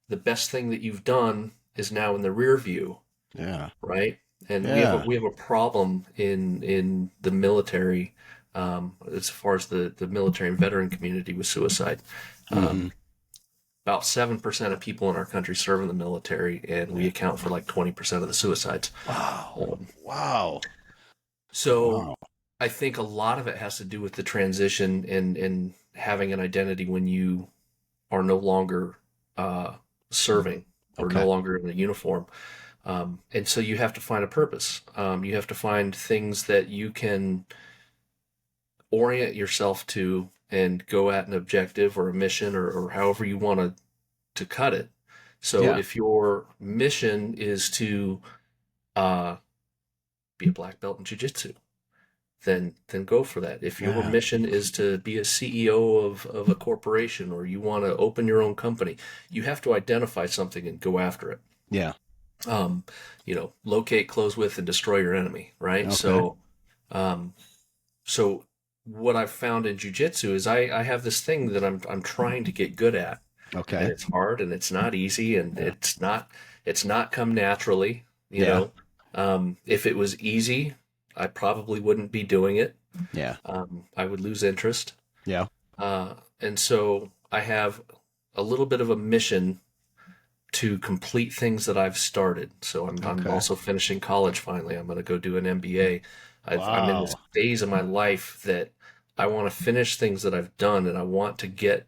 C: the best thing that you've done is now in the rear view. Yeah. Right? And we have a problem in the military, as far as the military and veteran community with suicide. About 7% of people in our country serve in the military, and we account for like 20% of the suicides.
B: Wow.
C: So I think a lot of it has to do with the transition and having an identity when you are no longer serving or no longer in a uniform. And so you have to find a purpose. You have to find things that you can orient yourself to and go at an objective or a mission or however you want to cut it. So if your mission is to be a black belt in jiu-jitsu, then go for that. If your mission is to be a CEO of a corporation, or you want to open your own company, you have to identify something and go after it. Yeah. Locate, close with, and destroy your enemy, right? Okay. So what I've found in jiu-jitsu is I have this thing that I'm trying to get good at. Okay. And it's hard, and it's not easy, and it's not come naturally, you know. If it was easy, I probably wouldn't be doing it.
B: Yeah.
C: I would lose interest.
B: Yeah.
C: And so I have a little bit of a mission to complete things that I've started. So I'm
B: Okay.
C: also finishing college finally. I'm going to go do an MBA. I'm in this
B: Wow.
C: phase of my life that I want to finish things that I've done, and I want to get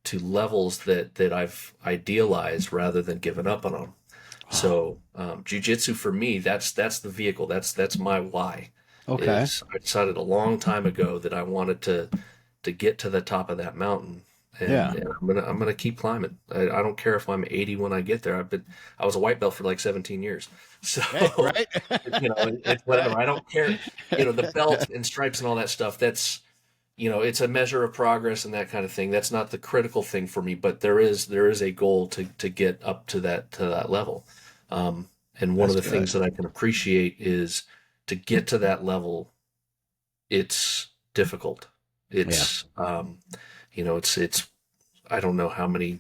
C: to levels that I've idealized rather than given up on them.
B: Wow.
C: So jiu-jitsu for me, that's the vehicle. That's my why.
B: Okay.
C: Is I decided a long time ago that I wanted to get to the top of that mountain,
B: Yeah.
C: and I'm gonna keep climbing. I don't care if I'm 80 when I get there. I was a white belt for like 17 years, so
B: Hey, right?
C: it's whatever. I don't care. The belt and stripes and all that stuff. That's it's a measure of progress and that kind of thing. That's not the critical thing for me, but there is a goal to get up to that level. And one
B: That's
C: of the
B: good.
C: things that I can appreciate is to get to that level, it's difficult.
B: Yeah.
C: It's it's I don't know how many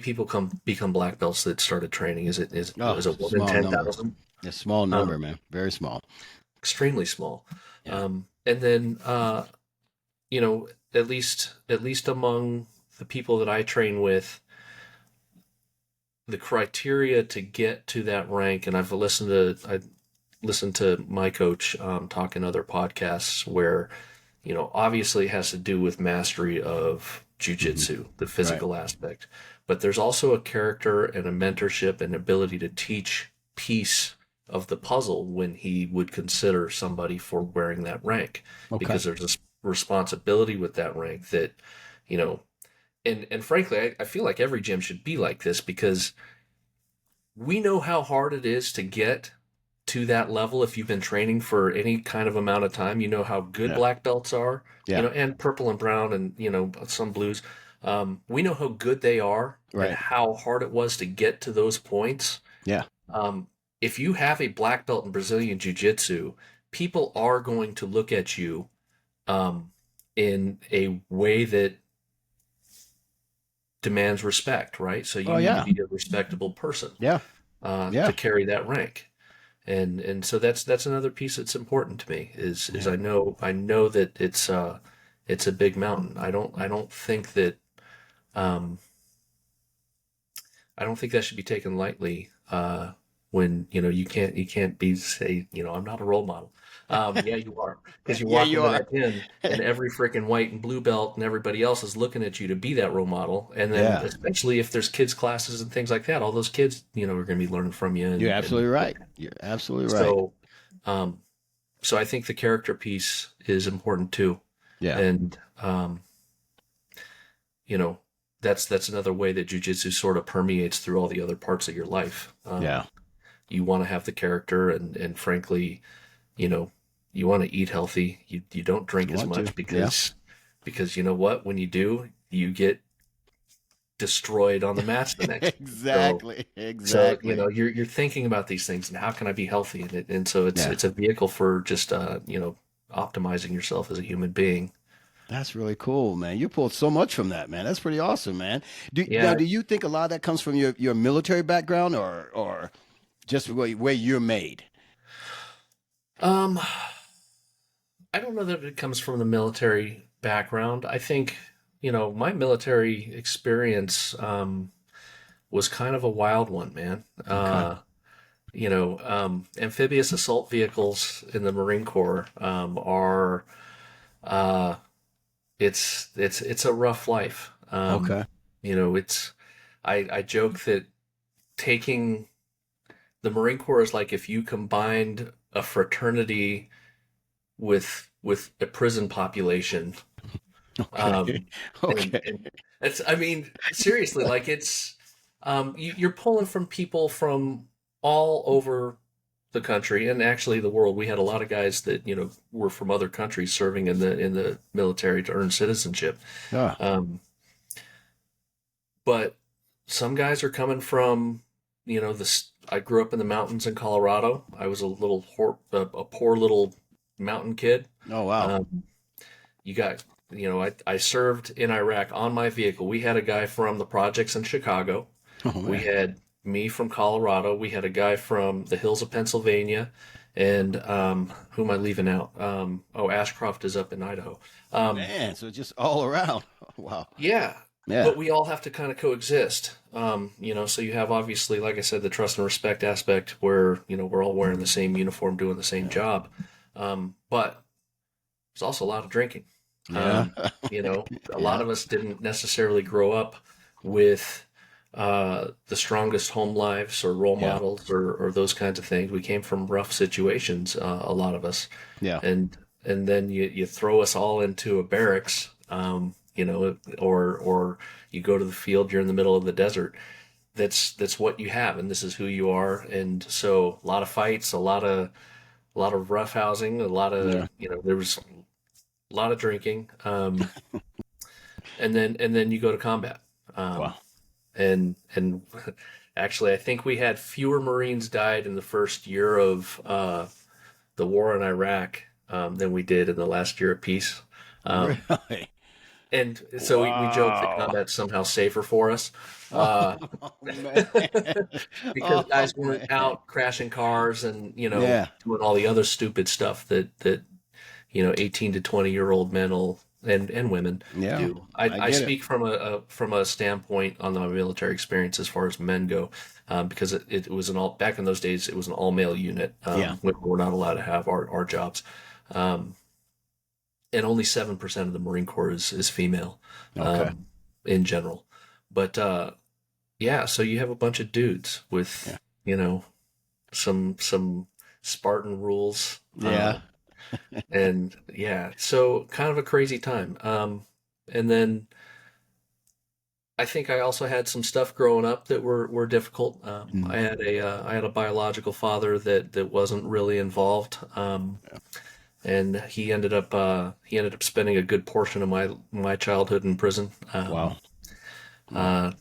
C: people become black belts that started training.
B: Oh,
C: Is it one in
B: small number.
C: 10,000?
B: A small number,
C: Um,
B: man. Very small.
C: Extremely small.
B: Yeah.
C: And then at least among the people that I train with, the criteria to get to that rank, and I listened to my coach talk in other podcasts where, obviously it has to do with mastery of
B: Hmm.
C: jujitsu, the
B: Right.
C: physical aspect, but there's also a character and a mentorship and ability to teach piece of the puzzle when he would consider somebody for wearing that rank,
B: Okay.
C: because there's a responsibility with that rank that, you know, and frankly, I feel like every gym should be like this, because we know how hard it is to get to that level. If you've been training for any kind of amount of time, you know how good
B: Yeah.
C: black belts are,
B: Yeah.
C: and purple and brown and, some blues. We know how good they are and
B: Right.
C: how hard it was to get to those points.
B: Yeah.
C: Um, if you have a black belt in Brazilian Jiu-Jitsu, people are going to look at you in a way that demands respect, right? So you
B: Oh
C: need to
B: yeah.
C: be a respectable person
B: Yeah.
C: to
B: Yeah.
C: carry that rank. And so that's another piece that's important to me, is
B: Yeah.
C: I know that it's a big mountain. I don't think that um, I don't think that should be taken lightly, when you can't be say, I'm not a role model. Yeah, you are, because you
B: Yeah,
C: walk
B: you
C: into
B: are.
C: that gym and every freaking white and blue belt and everybody else is looking at you to be that role model. And then
B: Yeah.
C: especially if there's kids classes and things like that, all those kids, are going to be learning from you.
B: You're
C: And
B: absolutely right. You're absolutely right.
C: so, um, so I think the character piece is important too.
B: Yeah.
C: And, you know, that's another way that jujitsu sort of permeates through all the other parts of your life.
B: Yeah.
C: You want to have the character, and frankly, you know, you want to eat healthy. You don't drink
B: You
C: as
B: want to.
C: much,
B: Yeah.
C: because you know what? When you do, you get destroyed on the mats the next. So
B: Exactly.
C: so
B: Exactly.
C: you're thinking about these things and how can I be healthy in it? And so it's
B: Yeah.
C: it's a vehicle for just optimizing yourself as a human being.
B: That's really cool, man. You pulled so much from that, man. That's pretty awesome, man. Now,
C: Yeah.
B: do you think a lot of that comes from your military background or just where you're made?
C: Um, I don't know that it comes from the military background. I think, my military experience was kind of a wild one, man.
B: Okay.
C: Amphibious assault vehicles in the Marine Corps are uh, it's a rough life.
B: Okay.
C: It's I joke that taking the Marine Corps is like if you combined a fraternity with a prison population.
B: Okay.
C: Um, and,
B: Okay.
C: and it's, I mean, seriously, like you're pulling from people from all over the country and actually the world. We had a lot of guys that, were from other countries serving in the military to earn citizenship.
B: Yeah.
C: Um, but some guys are coming from, this. I grew up in the mountains in Colorado. I was a poor little mountain kid.
B: Oh wow.
C: Um, you got, I served in Iraq on my vehicle. We had a guy from the projects in Chicago.
B: Oh
C: We
B: man.
C: had me from Colorado. We had a guy from the hills of Pennsylvania, and who am I leaving out? Ashcroft is up in Idaho. Um,
B: Man, so just all around. Wow.
C: yeah,
B: Yeah.
C: but we all have to kind of coexist. So you have obviously, like I said, the trust and respect aspect where, we're all wearing the same uniform, doing the same
B: Yeah.
C: job. But there's also a lot of drinking.
B: Yeah.
C: Um, a lot
B: Yeah.
C: of us didn't necessarily grow up with the strongest home lives or role
B: Yeah.
C: models or those kinds of things. We came from rough situations, a lot of us,
B: Yeah.
C: and then you throw us all into a barracks, or you go to the field. You're in the middle of the desert. That's what you have, and this is who you are. And so, a lot of fights, a lot of roughhousing, a lot of
B: Yeah.
C: there was a lot of drinking, and then you go to combat, um,
B: Wow.
C: and actually, I think we had fewer Marines died in the first year of the war in Iraq than we did in the last year of peace. Um,
B: Really?
C: and so we joke that
B: Wow.
C: combat's somehow safer for us.
B: Oh,
C: Uh,
B: man.
C: because
B: Oh,
C: guys weren't
B: man.
C: out crashing cars and
B: Yeah.
C: doing all the other stupid stuff that 18 to 20-year-old men and women
B: Yeah.
C: do.
B: I
C: I
B: get it.
C: speak from a standpoint on the military experience as far as men go, because it was an all back in those days it was an all male unit.
B: Yeah.
C: Women were not allowed to have our jobs, um, and only 7% of the Marine Corps is female,
B: Okay.
C: in general. But yeah, so you have a bunch of dudes
B: Yeah.
C: with some Spartan rules.
B: Yeah.
C: And yeah, so kind of a crazy time. And then I think I also had some stuff growing up that were difficult.
B: Mm.
C: I had a biological father that wasn't really involved,
B: Yeah.
C: and he ended up spending a good portion of my childhood in prison.
B: Wow. Mm.
C: Uh,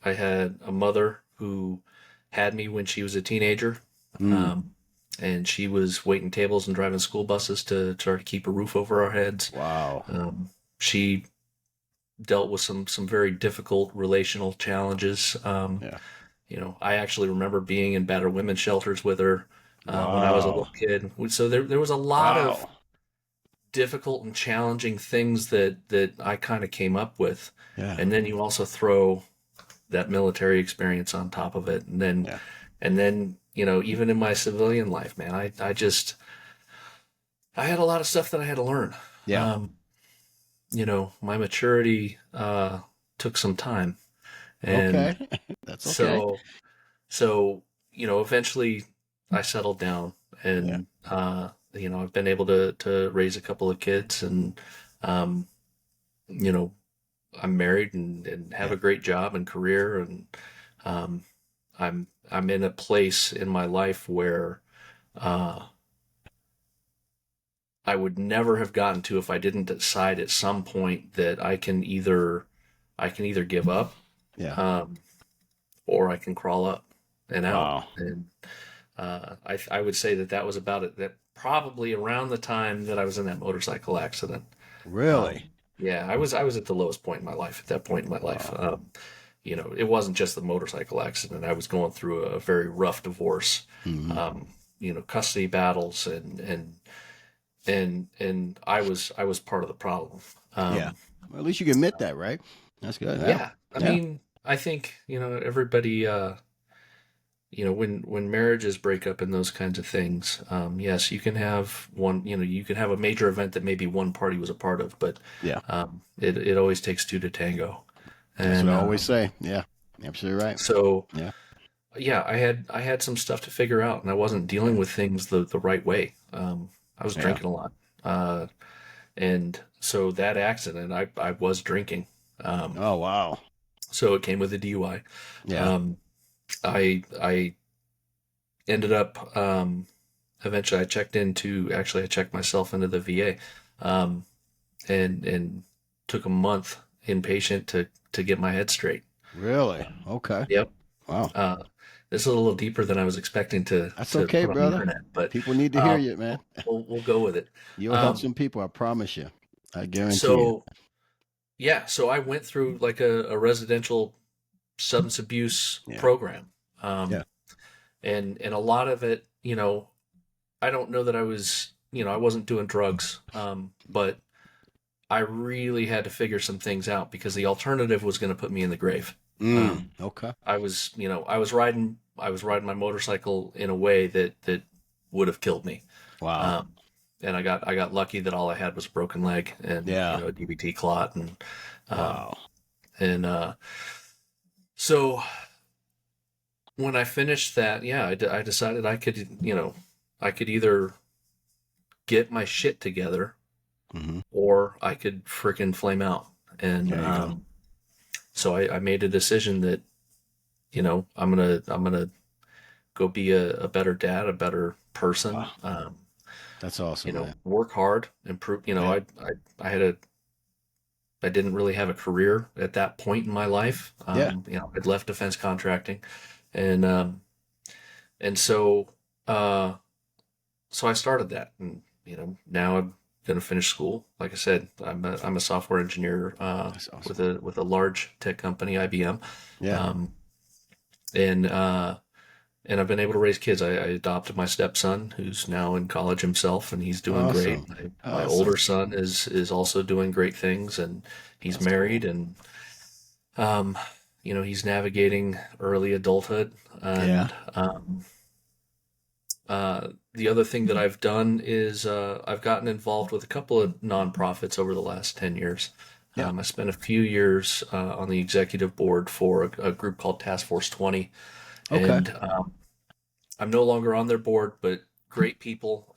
C: I had a mother who had me when she was a teenager.
B: Mm.
C: Um, and she was waiting tables and driving school buses to try to keep a roof over our heads.
B: Wow.
C: She dealt with some very difficult relational challenges.
B: Yeah.
C: I actually remember being in battered women's shelters with her when I was a little
B: Wow.
C: kid. So there was a lot of
B: Wow.
C: difficult and challenging things that I kind of came up with.
B: Yeah.
C: And then you also throw that military experience on top of it.
B: Yeah.
C: And then, even in my civilian life, man, I had a lot of stuff that I had to learn.
B: Yeah.
C: Um, my maturity took some time. And
B: Okay. That's okay.
C: so, eventually I settled down
B: Yeah.
C: and, I've been able to raise a couple of kids and, um, you know, I'm married and have
B: Yeah.
C: a great job and career. And, um, I'm in a place in my life where, uh, I would never have gotten to if I didn't decide at some point that I can either give up,
B: Yeah.
C: um, or I can crawl up and out.
B: Wow.
C: And I would say that was about it. That probably around the time that I was in that motorcycle accident.
B: Really?
C: Yeah, I was at the lowest point in my life at that point in my life.
B: Wow.
C: It wasn't just the motorcycle accident. I was going through a very rough divorce,
B: Hmm.
C: custody battles, and I was part of the problem.
B: Yeah.
C: Um,
B: Well, at least you can admit that, right? That's good. Yeah.
C: yeah, I
B: Yeah.
C: mean, I think everybody. When marriages break up and those kinds of things, yes, you can have one. You can have a major event that maybe one party was a part of, but
B: Yeah.
C: it always takes two to tango.
B: That's
C: And
B: what I always say. Yeah. Absolutely right.
C: so
B: Yeah.
C: yeah, I had some stuff to figure out, and I wasn't dealing with things the right way. I was
B: Yeah.
C: drinking a lot, and so that accident, I was drinking. Um,
B: Oh, wow.
C: so it came with a DUI.
B: Yeah.
C: Um, I ended up eventually I checked myself into the VA, um, and took a month inpatient to get my head straight.
B: Really? Okay.
C: Yep.
B: Wow.
C: Uh, this is a little deeper than I was expecting to
B: That's
C: to
B: okay,
C: put on the
B: brother.
C: internet, but
B: People need to hear
C: um,
B: you, man.
C: we'll go with it.
B: You'll help
C: Um,
B: some people. I promise you. I guarantee you.
C: so yeah, so I went through like a residential substance abuse
B: Yeah.
C: program,
B: Yeah.
C: and a lot of it, I don't know that I was, I wasn't doing drugs, but I really had to figure some things out because the alternative was going to put me in the grave.
B: Okay.
C: I was riding my motorcycle in a way that would have killed me.
B: Wow.
C: Um, and I got lucky that all I had was a broken leg and,
B: Yeah.
C: a DVT clot. And,
B: Wow.
C: and, so when I finished that, yeah, I decided I could, I could either get my shit together or I could freaking flame out. And,
B: There you go.
C: so I made a decision that, I'm gonna go be a better dad, a better person.
B: Wow. That's awesome, man.
C: Work hard, improve.
B: Yeah.
C: I didn't really have a career at that point in my life.
B: Yeah.
C: I'd left defense contracting, and so so I started that, and now I'm going to finish school. Like I said, I'm a software engineer
B: That's awesome.
C: with a large tech company, IBM.
B: Yeah.
C: And I've been able to raise kids. I adopted my stepson, who's now in college himself, and he's doing great.
B: Awesome.
C: My
B: Awesome.
C: older son is also doing great things, and he's
B: That's
C: married,
B: cool.
C: and he's navigating early adulthood. And the other thing that I've done is I've gotten involved with a couple of nonprofits over the last 10 years.
B: Yeah.
C: I spent a few years on the executive board for a group called Task Force 20.
B: Okay.
C: And I'm no longer on their board, but great people.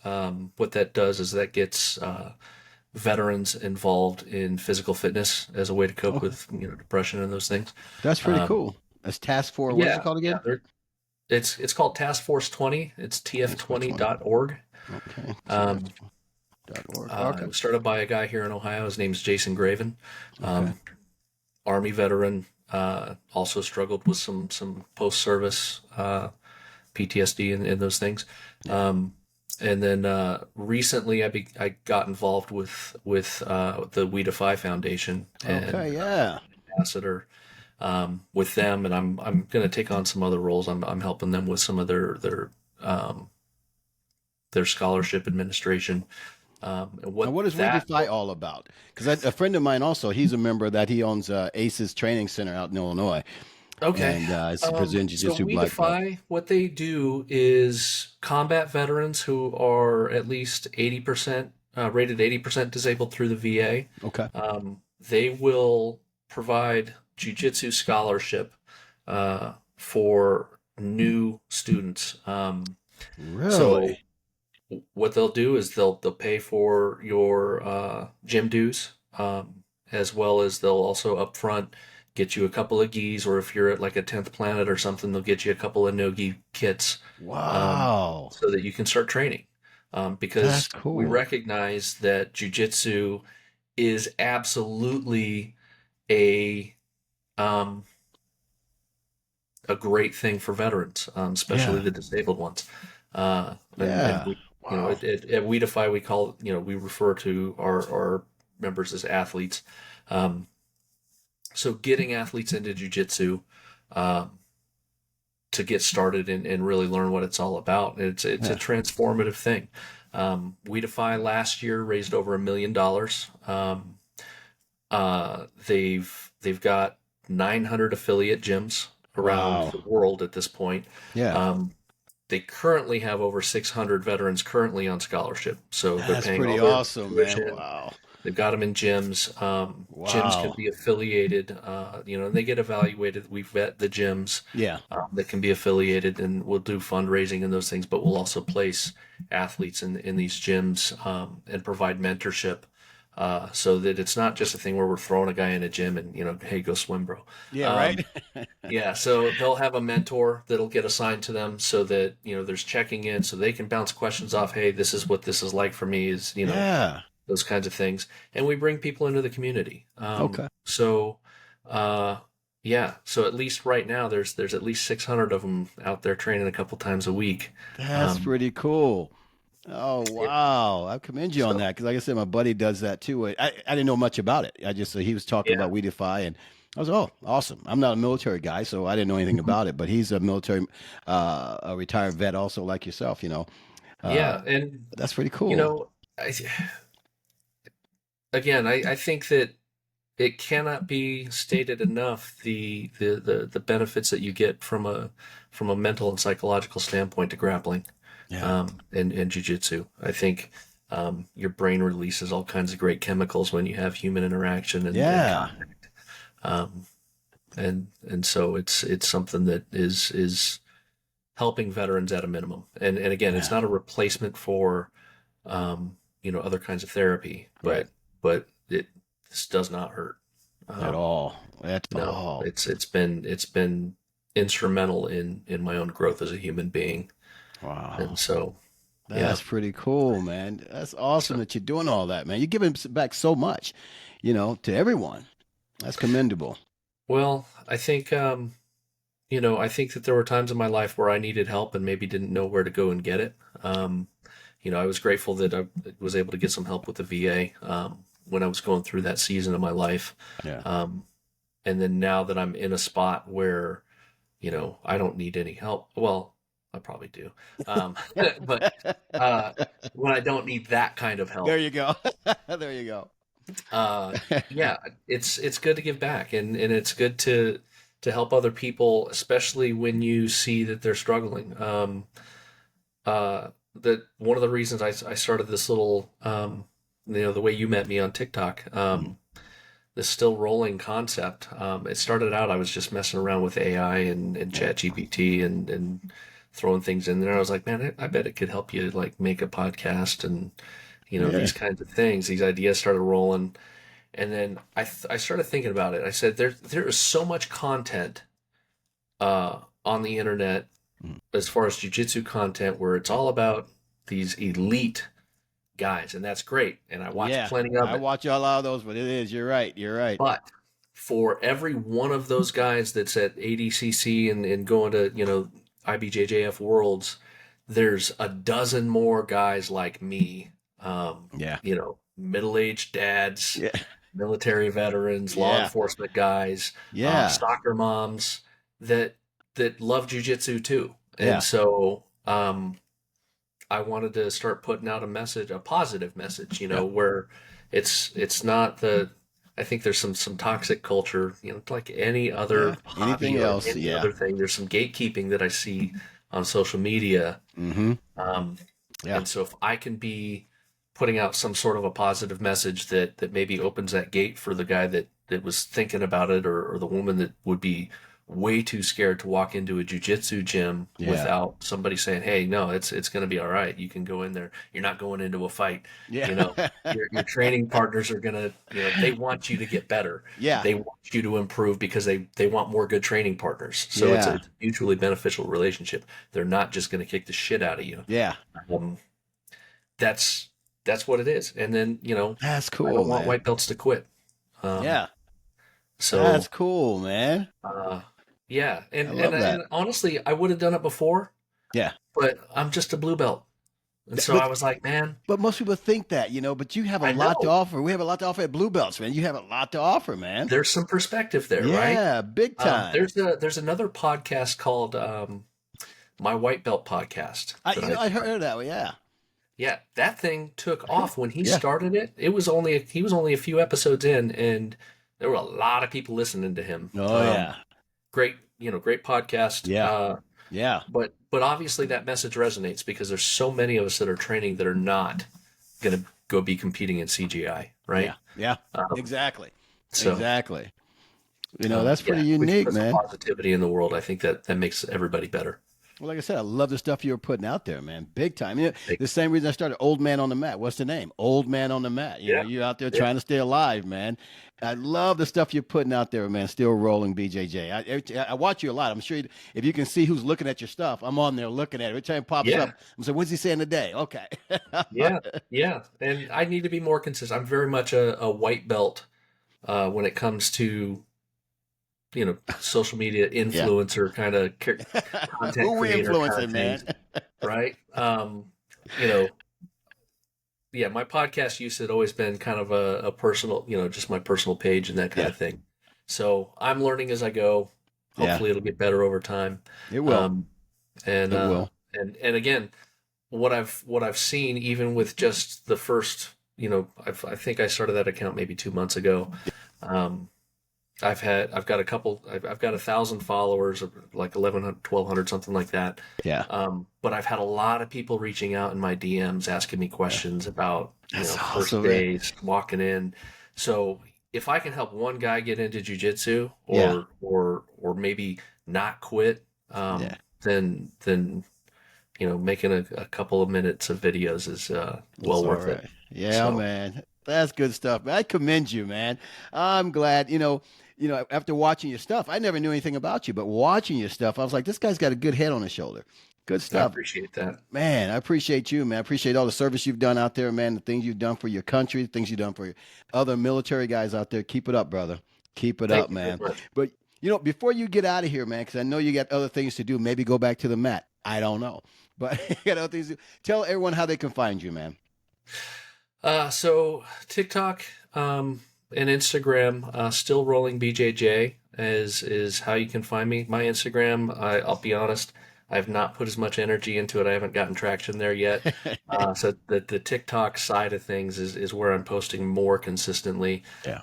C: What that does is that gets veterans involved in physical fitness as a way to cope with depression and those things.
B: That's pretty cool. That's Task Force. What is it called again?
C: It's called Task Force 20. It's tf20.org.
B: Okay. .org.
C: It was started by a guy here in Ohio. His name's Jason Graven. Army veteran, also struggled with some post-service PTSD and those things. And then recently I got involved with the We Defy Foundation and ambassador with them, and I'm going to take on some other roles. I'm helping them with some of their scholarship administration.
B: And what is We Defy all about? Because a friend of mine also, he's a member that he owns ACES Training Center out in Illinois.
C: Okay.
B: And it's Brazilian Jiu-Jitsu
C: so We
B: Black Belt.
C: Defy, what they do is combat veterans who are at least 80%, rated 80% disabled through the VA.
B: Okay.
C: They will provide jiu-jitsu scholarship for new students.
B: Really?
C: So what they'll do is they'll pay for your gym dues, as well as they'll also upfront get you a couple of gis, or if you're at like a 10th Planet or something, they'll get you a couple of no-gi kits.
B: Wow.
C: So that you can start training. Because
B: That's cool.
C: we recognize that jiu-jitsu is absolutely a great thing for veterans, especially the disabled ones. And we, at We Defy, we call, we refer to our members as athletes. So getting athletes into jiu-jitsu to get started and really learn what it's all about. It's a transformative thing. We Defy last year raised over $1 million. They've got 900 affiliate gyms around the world at this point. They currently have over 600 veterans currently on scholarship. So they're paying
B: pretty
C: all their
B: awesome,
C: tuition.
B: man. Wow.
C: They've got them in gyms. Gyms can be affiliated, and they get evaluated. We vet the gyms that can be affiliated, and we'll do fundraising and those things, but we'll also place athletes in these gyms and provide mentorship so that it's not just a thing where we're throwing a guy in a gym and, hey, go swim, bro.
B: Right.
C: So they'll have a mentor that'll get assigned to them so that, there's checking in so they can bounce questions off. Hey, this is what this is like for me is, those kinds of things. And we bring people into the community. So, so at least right now there's at least 600 of them out there training a couple times a week.
B: That's pretty cool. Oh, wow. I commend you on that. Because like I said, my buddy does that too. I didn't know much about it. He was talking about We Defy, and I was, awesome. I'm not a military guy, so I didn't know anything about it, but he's a military, a retired vet also like yourself,
C: Yeah, and
B: That's pretty
C: you
B: cool.
C: know, I, again, I think that it cannot be stated enough the benefits that you get from a mental and psychological standpoint to grappling,
B: Yeah.
C: and jujitsu. I think your brain releases all kinds of great chemicals when you have human interaction and
B: Yeah.
C: contact. Um, and so it's something that is helping veterans at a minimum. And again, it's
B: Yeah.
C: not a replacement for other kinds of therapy,
B: Right.
C: but this does not hurt.
B: At
C: Um,
B: all. At
C: no,
B: all.
C: it's been instrumental in my own growth as a human being.
B: Wow.
C: And so yeah.
B: That's pretty cool, man. That's awesome
C: So
B: that you're doing all that, man. You're giving back so much, to everyone. That's commendable.
C: well, I think that there were times in my life where I needed help and maybe didn't know where to go and get it. I was grateful that I was able to get some help with the VA when I was going through that season of my life.
B: Yeah.
C: And then now that I'm in a spot where, I don't need any help. Well, I probably do. But when I don't need that kind of
B: There
C: help,
B: you go. There you go.
C: uh, yeah, it's good to give back, and it's good to help other people, especially when you see that they're struggling. That one of the reasons I started this little, the way you met me on TikTok,
B: Mm.
C: this still rolling concept. It started out, I was just messing around with AI and
B: Yeah.
C: Chat GPT and throwing things in there. I was like, man, I bet it could help you like make a podcast and,
B: Yeah.
C: these kinds of things. These ideas started rolling. And then I started thinking about it. I said, there is so much content on the internet
B: Mm.
C: as far as jujitsu content where it's all about these elite guys, and that's great. And I watch
B: Yeah.
C: plenty of
B: I
C: it.
B: watch a lot of those, but it is. You're right. You're right.
C: But for every one of those guys that's at ADCC and going to, IBJJF Worlds, there's a dozen more guys like me,
B: Yeah.
C: middle-aged dads,
B: Yeah.
C: military veterans, law
B: Yeah.
C: enforcement guys,
B: Yeah.
C: soccer moms that love jujitsu too. And
B: Yeah.
C: so I wanted to start putting out a positive message,
B: Yeah.
C: where it's not the I think there's some toxic culture, like any
B: Yeah.
C: other
B: Anything
C: hobby or
B: else?
C: any
B: Yeah.
C: other thing. There's some gatekeeping that I see on social media.
B: Mm-hmm.
C: Um,
B: Yeah.
C: and so if I can be putting out some sort of a positive message that maybe opens that gate for the guy that was thinking about it, or the woman that would be way too scared to walk into a jujitsu gym
B: Yeah.
C: without somebody saying, "Hey, no, it's going to be all right. You can go in there. You're not going into a fight.
B: Yeah.
C: You know, your training partners are going to, they want you to get better.
B: Yeah.
C: They want you to improve because they want more good training partners. So it's
B: Yeah.
C: a mutually beneficial relationship. They're not just going to kick the shit out of you.
B: Yeah.
C: Um, that's what it is. And then,
B: That's
C: I
B: cool,
C: don't want
B: man.
C: white belts to quit. Um,
B: Yeah. That's
C: so
B: cool, man.
C: uh, yeah,
B: I
C: and
B: love that.
C: honestly, I would have done it before,
B: Yeah.
C: but I'm just a blue belt, and so I
B: But
C: was like, man,
B: but most people think that, but you have a
C: I
B: lot to
C: know
B: offer. We have a lot to offer at Blue Belts, man. You have a lot to offer, man.
C: there's some perspective there, right?
B: Yeah, big time.
C: There's another podcast called My White Belt Podcast
B: I
C: that
B: you know I heard of that one. Yeah.
C: yeah, that thing took off when he
B: Yeah.
C: started it. He was only a few episodes in, and there were a lot of people listening to him.
B: Oh yeah.
C: Great, great podcast.
B: Yeah. Yeah.
C: But obviously that message resonates because there's so many of us that are training that are not going to go be competing in CGI, right?
B: Yeah.
C: Um,
B: Exactly.
C: so
B: Exactly. That's pretty
C: we can
B: unique,
C: put some
B: man.
C: positivity in the world. I think that makes everybody better.
B: Well, like I said, I love the stuff you're putting out there, man. Big time.
C: Thank-
B: The same reason I started Old Man on the Mat. What's the name? Old Man on the Mat.
C: Yeah.
B: You're out there
C: Yeah.
B: trying to stay alive, man. I love the stuff you're putting out there, man. Still rolling, BJJ. I watch you a lot. I'm sure if you can see who's looking at your stuff, I'm on there looking at it. Every time it pops
C: Yeah.
B: up, I'm saying, what's he saying today? Okay.
C: Yeah. And I need to be more consistent. I'm very much a white belt when it comes to social media influencer kind of content
B: Who we
C: creator
B: influencing,
C: kind of
B: man?
C: things, right? You know, yeah, my podcast use had always been kind of a personal, just my personal page and that kind
B: Yeah.
C: of thing. So I'm learning as I go.
B: Yeah.
C: Hopefully it'll get better over time.
B: It will.
C: And
B: It will.
C: and again, what I've seen, even with just the first, I think I started that account maybe 2 months ago. Um, I've got 1,000 followers, or like 1,100, 1,200, something like that.
B: Yeah.
C: But I've had a lot of people reaching out in my DMs asking me questions about,
B: That's
C: first
B: awesome, man.
C: days, walking in. So if I can help one guy get into jujitsu,
B: Yeah.
C: or maybe not quit,
B: Yeah.
C: then making a couple of minutes of videos is
B: That's
C: well
B: all
C: worth it.
B: right. Yeah,
C: So
B: man. That's good stuff, man. I commend you, man. I'm glad, after watching your stuff, I never knew anything about you, but watching your stuff, I was like, this guy's got a good head on his shoulder. Good
C: I
B: stuff.
C: appreciate that.
B: Man, I appreciate you, man. I appreciate all the service you've done out there, man. The things you've done for your country, the things you've done for your other military guys out there. Keep it up, brother. Keep it up,
C: Thank you very
B: man.
C: much.
B: But, before you get out of here, man, because I know you got other things to do, maybe go back to the mat. I don't know. But you got other things to do. Tell everyone how they can find you, man.
C: So TikTok and Instagram, still rolling BJJ is how you can find me. My Instagram, I'll be honest, I have not put as much energy into it. I haven't gotten traction there yet. So the TikTok side of things is where I'm posting more consistently.
B: Yeah.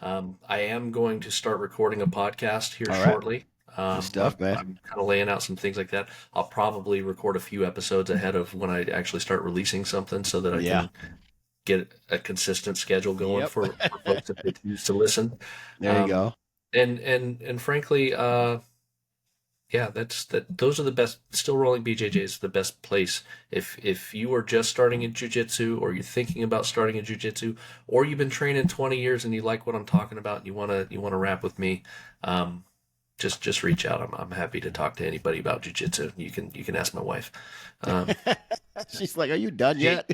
C: I am going to start recording a podcast here
B: All right.
C: shortly.
B: Good stuff, man.
C: I'm kind of laying out some things like that. I'll probably record a few episodes ahead of when I actually start releasing something, so that I
B: Yeah.
C: can get a consistent schedule going
B: Yep.
C: for folks if they choose to listen.
B: There you go.
C: And frankly, yeah, those are the best. Still rolling BJJ is the best place. If you are just starting in jiu-jitsu, or you're thinking about starting in jiu-jitsu, or you've been training 20 years and you like what I'm talking about and you wanna rap with me, just reach out. I'm happy to talk to anybody about jiu-jitsu. You can ask my wife.
B: She's like, "Are you done yet?"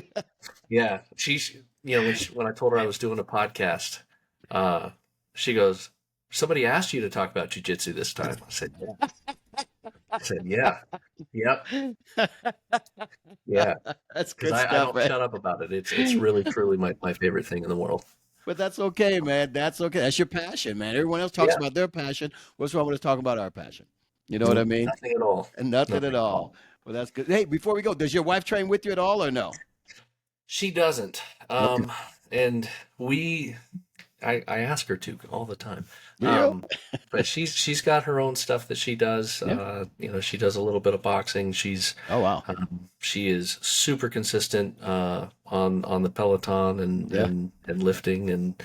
C: Yeah, she's when I told her I was doing a podcast, she goes, "Somebody asked you to talk about jiu-jitsu this time." I said, "Yeah." I said, "Yeah, yep, yeah,"
B: That's
C: because
B: good
C: I
B: stuff,
C: don't
B: man.
C: shut up about it. It's really truly my favorite thing in the world.
B: But that's okay, man. That's okay. That's your passion, man. Everyone else talks
C: Yeah,
B: about their passion. What's wrong with us talking about our passion? You know what I mean?
C: nothing at all.
B: And nothing at
C: Nothing at
B: all.
C: all.
B: Well, that's good. Hey, before we go, does your wife train with you at all or no?
C: She doesn't.
B: Okay.
C: And I ask her to all the time.
B: Do you?
C: But she's got her own stuff that she does.
B: Yeah.
C: She does a little bit of boxing.
B: Oh, wow.
C: She is super consistent on the Peloton
B: Yeah.
C: and lifting, and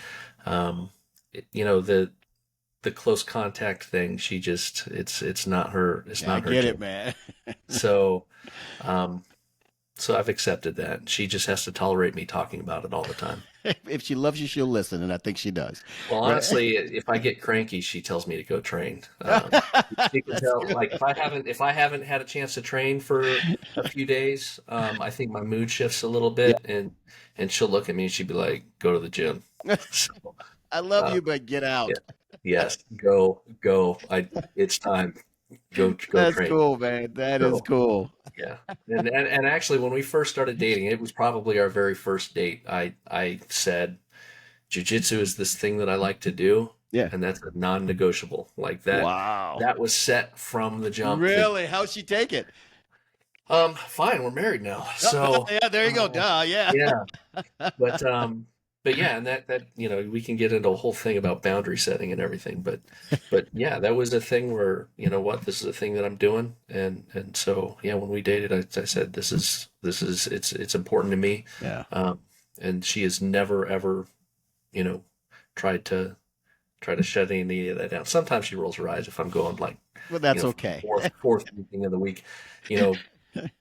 C: the close contact thing. She just it's not her
B: Yeah, I
C: her
B: get
C: jam.
B: it, man.
C: So um, so I've accepted that. She just has to tolerate me talking about it all the time.
B: If she loves you, she'll listen, and I think she does.
C: Well,
B: Right?
C: honestly, if I get cranky, she tells me to go train. She can
B: That's
C: tell,
B: good.
C: like if I haven't had a chance to train for a few days, I think my mood shifts a little
B: Yeah.
C: bit, and she'll look at me and she'd be like, "Go to the gym." So,
B: I love
C: uh,
B: you, but get
C: yeah,
B: out.
C: yes, go. It's time. Go
B: That's
C: train.
B: cool, man. That is
C: So
B: cool.
C: yeah, and actually, when we first started dating, it was probably our very first date. I said, "Jiu-jitsu is this thing that I like to do,
B: Yeah.
C: and that's a non-negotiable." Like that.
B: Wow.
C: That was set from the jump.
B: Really? How'd she take it?
C: Fine, we're married now,
B: Oh,
C: so
B: yeah, there you go. Duh. Yeah.
C: yeah. But yeah, and that we can get into a whole thing about boundary setting and everything, but yeah, that was a thing where this is a thing that I'm doing, and so yeah, when we dated, I said this is it's important to me,
B: Yeah.
C: and she has never ever you know tried to shut any of that down. Sometimes she rolls her eyes if I'm going like
B: Well, that's
C: for
B: okay.
C: fourth meeting of the week. You know,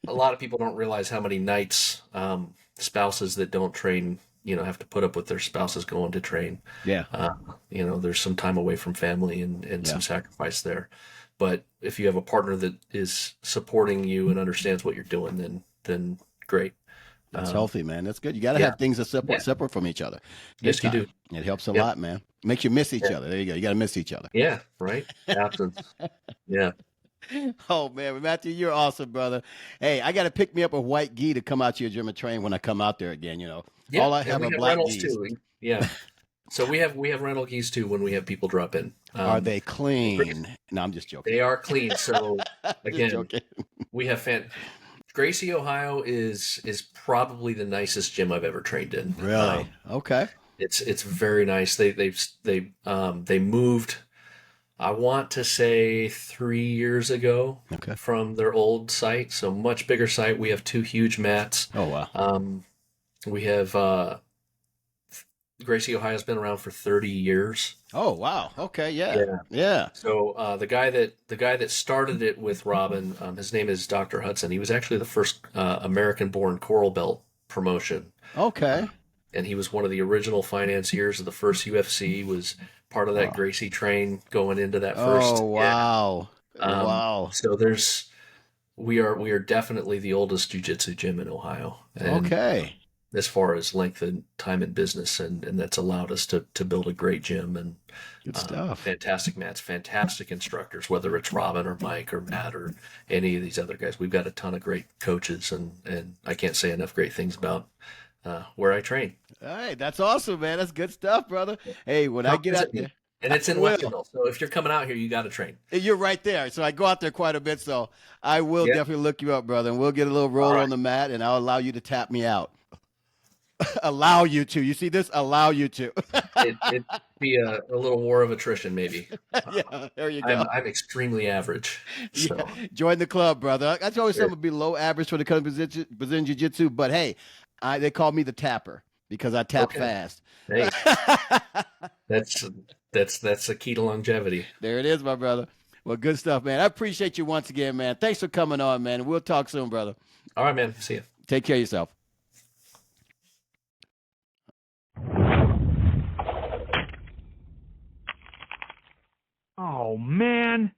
C: a lot of people don't realize how many nights spouses that don't train, have to put up with their spouses going to train.
B: Yeah.
C: There's some time away from family and
B: Yeah.
C: some sacrifice there. But if you have a partner that is supporting you and understands what you're doing, then great.
B: That's
C: Um,
B: healthy, man. That's good. You got to
C: yeah,
B: have things that
C: yeah,
B: separate from each other. Big
C: yes, you
B: time.
C: do.
B: It helps a
C: Yep.
B: lot, man. Makes you miss each
C: Yeah,
B: other. There you go. You got to miss each other.
C: yeah, right. Absence. Yeah.
B: Oh man, Matthew, you're awesome, brother. Hey, I got to pick me up a white gi to come out to your gym and train when I come out there again.
C: Yeah,
B: All I
C: and
B: have
C: we
B: are
C: have
B: black
C: rentals
B: gis.
C: too. Yeah. So we have rental keys too when we have people drop in.
B: Are they
C: Great.
B: clean? No, I'm just joking.
C: They are clean. So
B: I'm just
C: again,
B: joking.
C: we have Gracie, Ohio is probably the nicest gym I've ever trained in.
B: Really? Okay.
C: It's very nice. They moved, I want to say 3 years ago
B: Okay.
C: from their old site, so much bigger site. We have two huge mats.
B: Oh, wow.
C: We have Gracie, Ohio's been around for 30 years.
B: Oh, wow. Okay. Yeah.
C: Yeah.
B: Yeah.
C: So the guy that started it with Robin, his name is Dr. Hudson. He was actually the first American-born Coral Belt promotion,
B: Okay.
C: and he was one of the original financiers of the first UFC. Was part of that
B: Oh,
C: Gracie train going into that first.
B: oh wow. Wow.
C: So we are definitely the oldest jiu-jitsu gym in Ohio, and
B: Okay.
C: as far as length and time in business, and that's allowed us to build a great gym and
B: Good stuff.
C: fantastic mats, fantastic instructors, whether it's Robin or Mike or Matt or any of these other guys. We've got a ton of great coaches, and I can't say enough great things about where I train.
B: All right. That's awesome, man. That's good stuff, brother. Hey, when I
C: Come
B: get out
C: visit me.
B: there,
C: And it's in
B: I will.
C: Westerville, so if you're coming out here, you got to train.
B: You're right there. So I go out there quite a bit. So I will
C: Yeah.
B: definitely look you up, brother, and we'll get a little roll
C: All right.
B: on the mat, and I'll allow you to tap me out. Allow you to. You see this? Allow you to.
C: It'd be a little war of attrition, maybe.
B: Yeah, there you go.
C: I'm extremely average, so
B: Yeah, join the club, brother. I told you
C: sure.
B: something below average for the kind of Brazilian Jiu-Jitsu, but hey, they call me the tapper because I tap
C: Okay.
B: fast.
C: Hey, that's that's the key to longevity.
B: There it is, my brother. Well, good stuff, man. I appreciate you once again, man. Thanks for coming on, man. We'll talk soon, brother.
C: All right, man. See you.
B: Take care of yourself.
A: Oh, man.